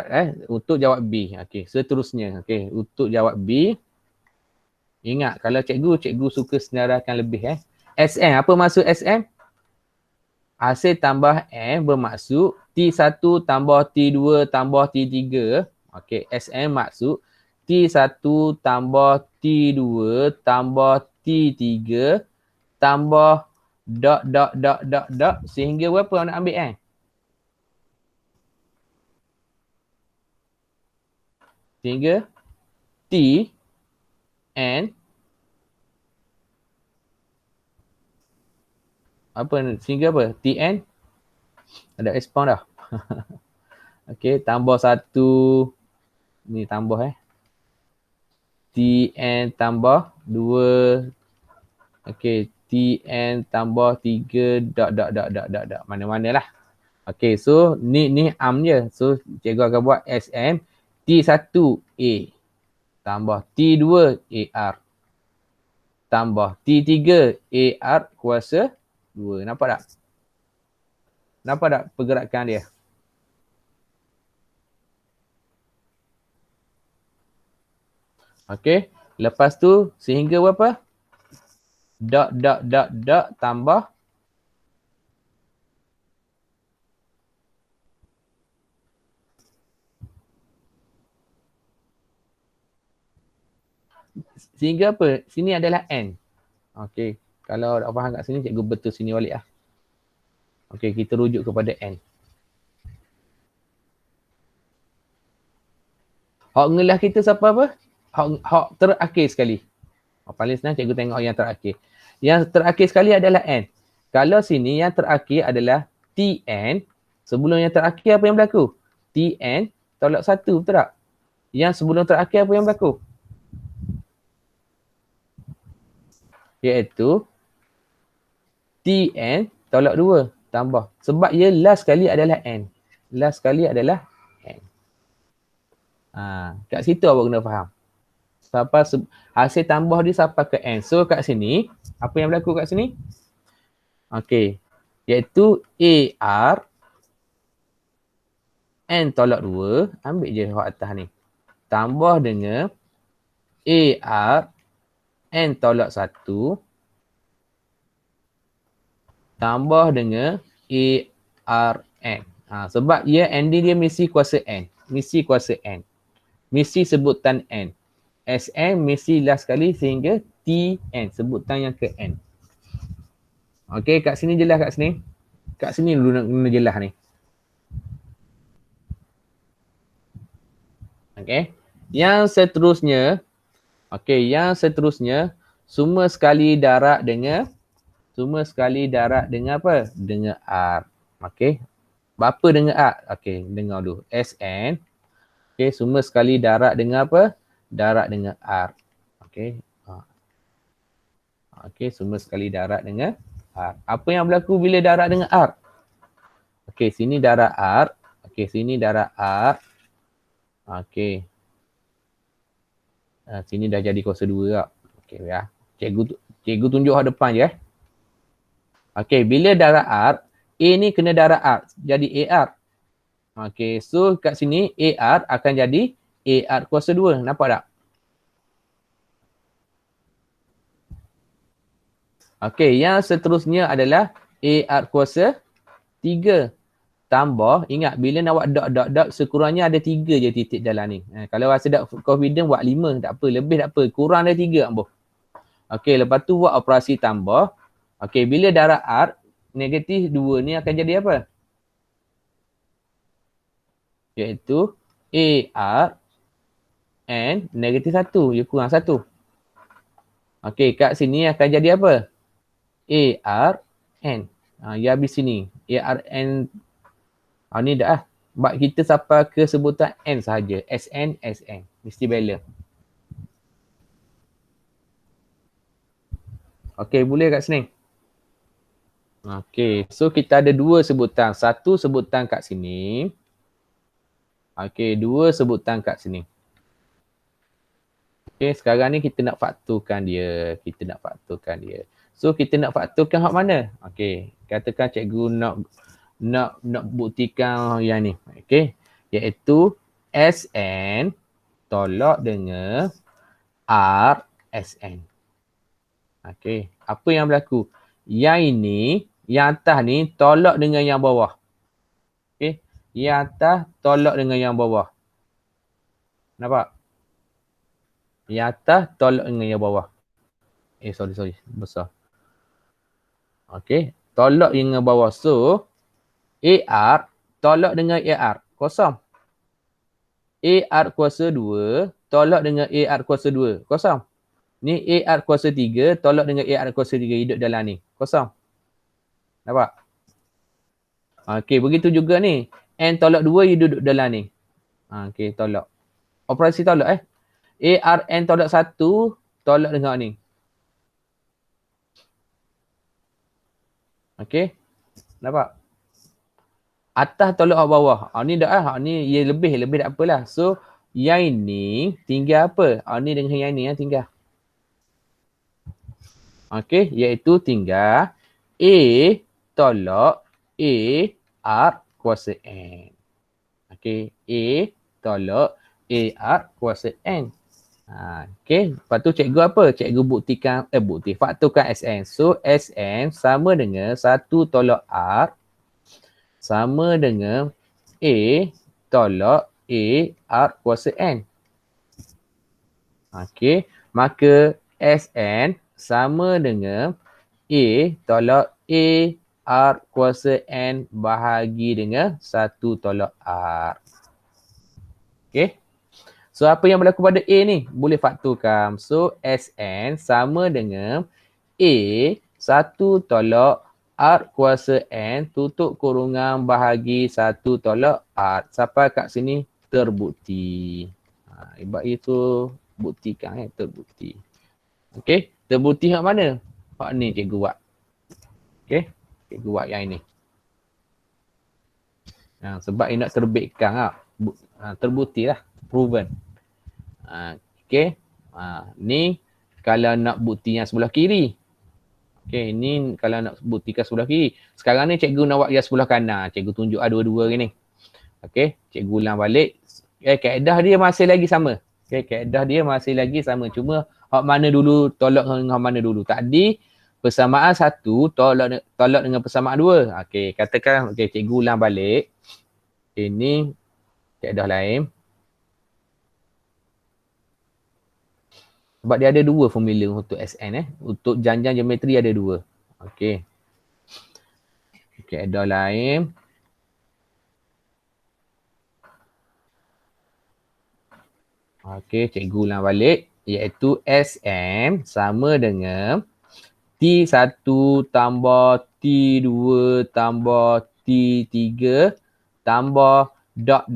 Speaker 1: untuk jawab B. Okay. Seterusnya. Okay. Untuk jawab B. Ingat kalau cikgu suka senaraikan lebih SM. Apa maksud SM? Hasil tambah M bermaksud T1 tambah T2 tambah T3. Okay. SM maksud T1 tambah T2 tambah T3 tambah dot sehingga berapa nak ambil sehingga T N apa sehingga apa? TN ada expand dah. Okey, tambah 1 ni tambah TN tambah 2. Okey, TN tambah 3 dot. Mana-manalah. Okey, so ni am je. So cikgu akan buat SM T1A tambah T2 AR tambah T3 AR kuasa 2. Nampak tak? Nampak tak pergerakan dia? Okey. Lepas tu sehingga berapa? Dot tambah sehingga apa? Sini adalah N. Okey. Kalau tak faham kat sini, cikgu betul sini balik lah. Okey, kita rujuk kepada N. Hak ngelah kita siapa apa? Hak terakhir sekali. Paling senang cikgu tengok yang terakhir. Yang terakhir sekali adalah N. Kalau sini yang terakhir adalah TN. Sebelum yang terakhir apa yang berlaku? TN tolak 1, betul tak? Yang sebelum terakhir apa yang berlaku? Iaitu TN tolak 2 tambah. Sebab ia last sekali adalah N. Last sekali adalah N. Kat situ awak kena faham. Hasil tambah dia sampai ke N. So kat sini, apa yang berlaku kat sini? Okey. Iaitu AR N tolak 2. Ambil je hak atas ni. Tambah dengan AR N tolak 1. Tambah dengan ARN. Sebab ending dia mesti kuasa N. Mesti kuasa N. Mesti sebutan N. SN mesti last sekali sehingga TN. Sebutan yang ke N. Okey, kat sini jelas kat sini. Kat sini dulu nak kena jelas ni. Okey. Yang seterusnya. Okey, yang seterusnya. Semua sekali darab dengan apa? Dengan R. Okey. Apa dengan R? Okey, dengar dulu. SN. Okey, semua sekali darab dengan apa? Darab dengan R. Okey. Okey, semua sekali darab dengan R. Apa yang berlaku bila darab dengan R? Okey, sini darab R. Okey, sini darab R. Okey. Sini dah jadi kuasa 2 tak? Okey, ya. Cikgu tunjuk hak depan je Okey, bila darab R, A ni kena darab R. Jadi AR. Okey, so kat sini AR akan jadi AR kuasa 2. Nampak tak? Okey, yang seterusnya adalah AR kuasa 3. Tambah, ingat bila nak buat dot sekurangnya ada 3 je titik dalam ni. Kalau rasa tak confident buat 5, tak apa. Lebih tak apa. Kurang ada 3 ambo. Okey, lepas tu buat operasi tambah. Okey, bila darab R, negatif 2 ni akan jadi apa? Iaitu AR and negatif 1. Ia kurang 1. Okey, kat sini akan jadi apa? AR N. Ia habis sini. AR N. Ni dah lah. Sebab kita sampai ke sebutan N sahaja. SN. Mesti balance. Okey, boleh kat sini? Okey, so kita ada dua sebutan. Satu sebutan kat sini. Okey, dua sebutan kat sini. Okey, sekarang ni kita nak fakturkan dia. So, kita nak fakturkan hak mana? Okey, katakan cikgu nak buktikan yang ni. Okey, iaitu SN tolak dengan RSN. Okey, apa yang berlaku? Yang ini, yang atas ni tolak dengan yang bawah. Okey, yang atas tolak dengan yang bawah. Nampak? Yang atas tolak dengan yang bawah. Sorry. Besar. Okey, tolak dengan bawah. So, AR tolak dengan AR. Kosong. AR kuasa 2 tolak dengan AR kuasa 2. Kosong. Ni AR kuasa 3 tolak dengan AR kuasa 3 hidup dalam ni. Kosong. Nampak? Okey, begitu juga ni. N tolak 2 hidup dalam ni. Okey, tolak. Operasi tolak ARN tolak 1 tolak dengan ni. Okey. Nampak? Atas tolak bawah. Ni dah ni ia lebih tak apalah. So, yang ini tinggal apa? Ni dengan yang ni tinggal. Okey, iaitu tinggal A tolak AR kuasa N. Okey, A tolak AR kuasa N. Okey, lepas tu cikgu apa? Cikgu fakturkan SN. So, SN sama dengan 1 tolak R sama dengan A tolak AR kuasa N. Okey, maka SN sama dengan A tolak AR kuasa N bahagi dengan 1 tolak R. Okey. So, apa yang berlaku pada A ni? Boleh fakturkan. So, SN sama dengan A 1 tolak R kuasa N tutup kurungan bahagi 1 tolak R. Sampai kat sini terbukti. Ibarat itu buktikan terbukti. Okey, terbukti hak mana? Hak ni cikgu buat. Okey, cikgu buat yang ini. Sebab ia nak terbitkan terbukti lah, proven. Okey, ni kalau nak bukti yang sebelah kiri. Okey, ni kalau nak buktikan sebelah kiri. Sekarang ni cikgu nak buat yang sebelah kanan. Cikgu tunjuk dua-dua ni. Okey, cikgu ulang balik. Kaedah dia masih lagi sama. Okey, kaedah dia masih lagi sama. Cuma hak mana dulu tolak dengan hak mana dulu. Tadi persamaan 1 tolak dengan persamaan 2. Okey, katakan cikgu ulang balik. Ini kaedah lain. Sebab dia ada dua formula untuk SN Untuk janjang geometri ada dua. Okey. Kaedah lain. Okey, cikgu ulang balik. Iaitu SM sama dengan T1 tambah T2 tambah T3 tambah dot.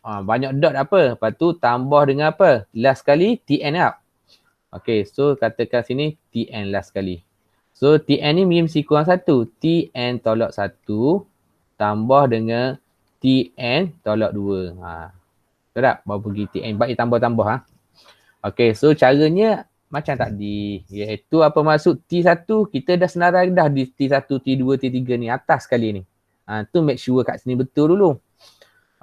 Speaker 1: Banyak dot apa? Lepas tu tambah dengan apa? Last kali TN up. Okey, so katakan sini TN last kali. So TN ni mesti kurang 1. TN tolak 1 tambah dengan TN tolak 2. Betul tak? Baru pergi TN. Baik tambah-tambah. Okey, so caranya macam tadi. Iaitu apa maksud T1 kita dah senarai dah di T1, T2, T3 ni atas kali ni. Tu make sure kat sini betul dulu.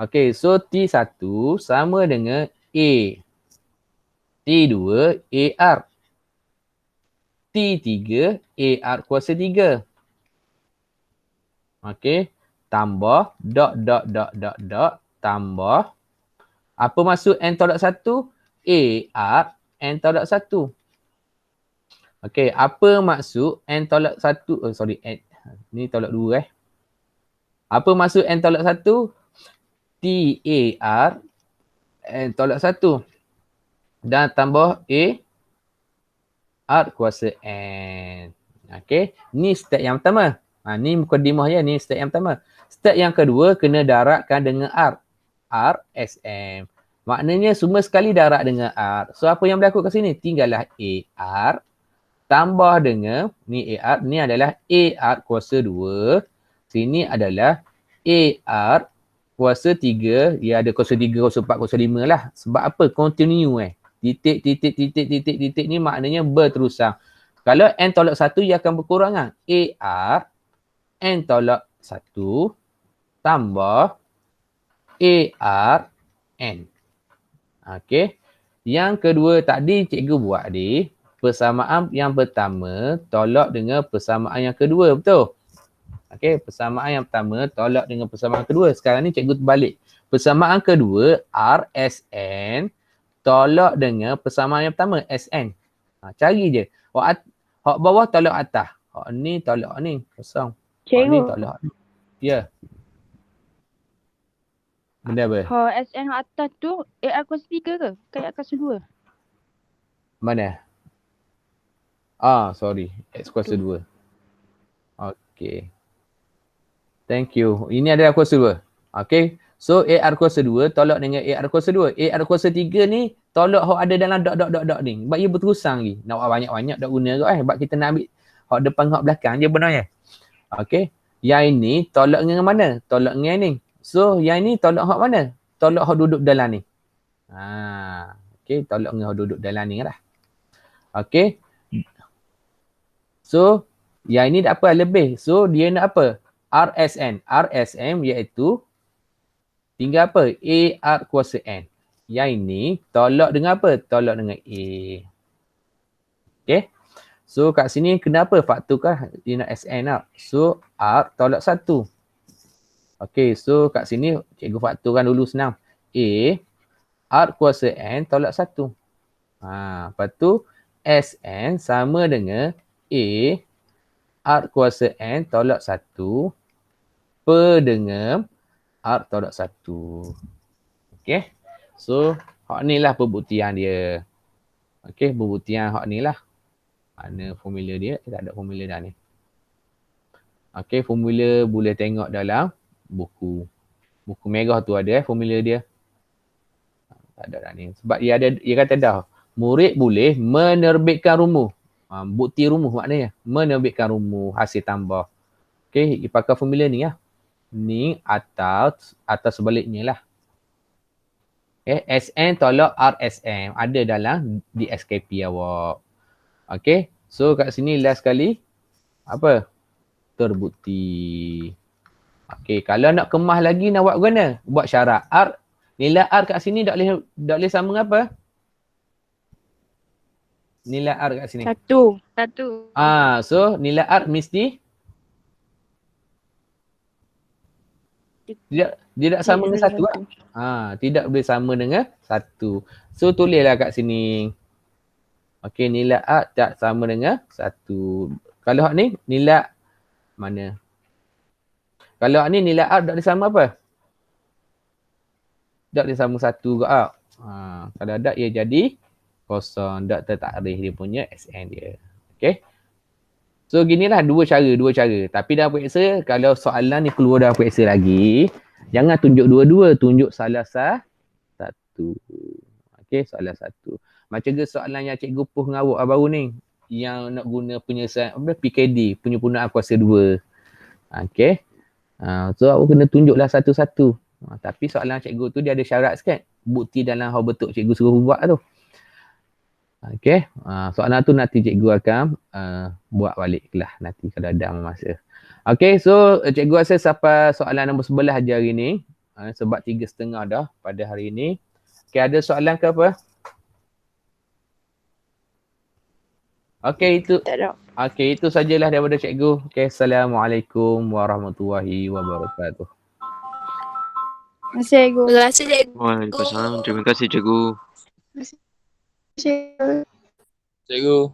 Speaker 1: Okey, so T1 sama dengan A. T2 AR. T3 AR kuasa 3. Okey, tambah dot tambah. Apa maksud N tolak 1? AR N tolak 1. Okey, apa maksud N tolak 1? N. Ni tolak 2 Apa maksud N tolak 1? TAR N tolak 1. Dan tambah A R kuasa N. Okey, ni step yang pertama. Ni mukadimah ni step yang pertama. Step yang kedua kena darabkan dengan R. R SM. Maknanya semua sekali darab dengan R. So apa yang berlaku kat sini? Tinggallah AR tambah dengan ni AR, ni adalah AR kuasa 2. Sini adalah AR kuasa 3. Dia ada kuasa 3, kuasa 4, kuasa 5 lah. Sebab apa? Continue Titik, titik, titik, titik, titik ni maknanya berterusan. Kalau N tolak 1, ia akan berkurang kan? AR N tolak 1 tambah AR N. Okey. Yang kedua tadi cikgu buat persamaan yang pertama tolak dengan persamaan yang kedua, betul? Okey, persamaan yang pertama tolak dengan persamaan kedua. Sekarang ni cikgu terbalik. Persamaan kedua RSN tolak dengan persamaan yang pertama SN. Cari je. Hak bawah tolak atas. Hak ni tolak ni kosong. Hak ni tolak ni. Ya. Benda apa?
Speaker 3: SN atas tu AR kuasa 3 ke? Kayak kuasa 2.
Speaker 1: Mana? Sorry. X kuasa 2. Okey. Thank you. Ini adalah kuasa 2. Okey. So AR kuasa 2 tolak dengan AR kuasa 2. AR kuasa 3 ni tolak hak ada dalam dot ni. Sebab ia berterusan lagi. Nak buat banyak-banyak tak guna ke sebab kita nak ambil hak depan hak belakang je benarnya. Okey. Yang ini tolak dengan mana? Tolak dengan ni. So yang ini tolak hak mana? Tolak hak duduk dalam ni. Okey, tolak dengan hak duduk dalam ni lah. Okey. So yang ini dapat lebih. So dia nak apa? RSN. RSN iaitu tinggal apa? AR kuasa N. Yang ini tolak dengan apa? Tolak dengan A. Okay. So kat sini kenapa faktorkan dia nak SN lah. So R tolak 1. Okay. So kat sini cikgu faktorkan dulu senang. A R kuasa N tolak 1. Lepas tu SN sama dengan A R kuasa N tolak 1 per dengan R tolak 1. Okay. So, hak ni lah pembuktian dia. Okay, pembuktian hak ni lah. Mana formula dia? Tak ada formula dah ni. Okay, formula boleh tengok dalam buku. Buku merah tu ada formula dia. Tak ada dah ni. Sebab dia kata dah, murid boleh menerbitkan rumus. Bukti rumus maknanya. Menerbitkan rumus hasil tambah. Okay, dia pakai formula ni lah. Ni atau sebaliknya lah. Okay, SN tolak RSM ada dalam DSKP awak. Okay, so kat sini last sekali apa? Terbukti. Okay, kalau nak kemas lagi nak buat guna? Buat syarat. Nilai R kat sini tak boleh sama dengan apa? Nilai R kat sini.
Speaker 3: 1.
Speaker 1: So nilai R mesti dia tak sama dengan 1 kan? Tidak boleh sama dengan 1. So tulislah kat sini. Okey, nilai R tak sama dengan 1. Kalau hak ni nilai mana? Kalau hak ni nilai R tak boleh sama apa? Tak boleh sama 1 ke R. Kalau tak ia jadi kosong. Tak tertakrif dia punya SN dia. Okey. So ginilah dua cara. Tapi dalam periksa kalau soalan ni keluar dalam periksa lagi, jangan tunjuk dua-dua, tunjuk salah satu. Okey, salah satu. Macam ke soalan yang cikgu push dengan awak baru ni, yang nak guna penyelesaian PKD, penyempurnaan kuasa 2. Okey. So awak kena tunjuklah satu-satu. Tapi soalan cikgu tu dia ada syarat sikit. Bukti dalam hal betul cikgu suruh buat tu. Okey, soalan tu nanti cikgu akan buat balik lah nanti kalau ada masa. Okey, so cikgu rasa sampai soalan nombor 11 aja hari ni. Sebab 3.30 dah pada hari ni. Okey, ada soalan ke apa? Okey, itu.
Speaker 3: Tak ada.
Speaker 1: Okey, itu sajalah daripada cikgu. Okey, Assalamualaikum warahmatullahi wabarakatuh.
Speaker 3: Terima kasih, Cikgu.
Speaker 4: Terima kasih, cikgu.
Speaker 2: Waalaikumsalam. Terima kasih cikgu.
Speaker 3: Terima kasih.
Speaker 1: Cikgu.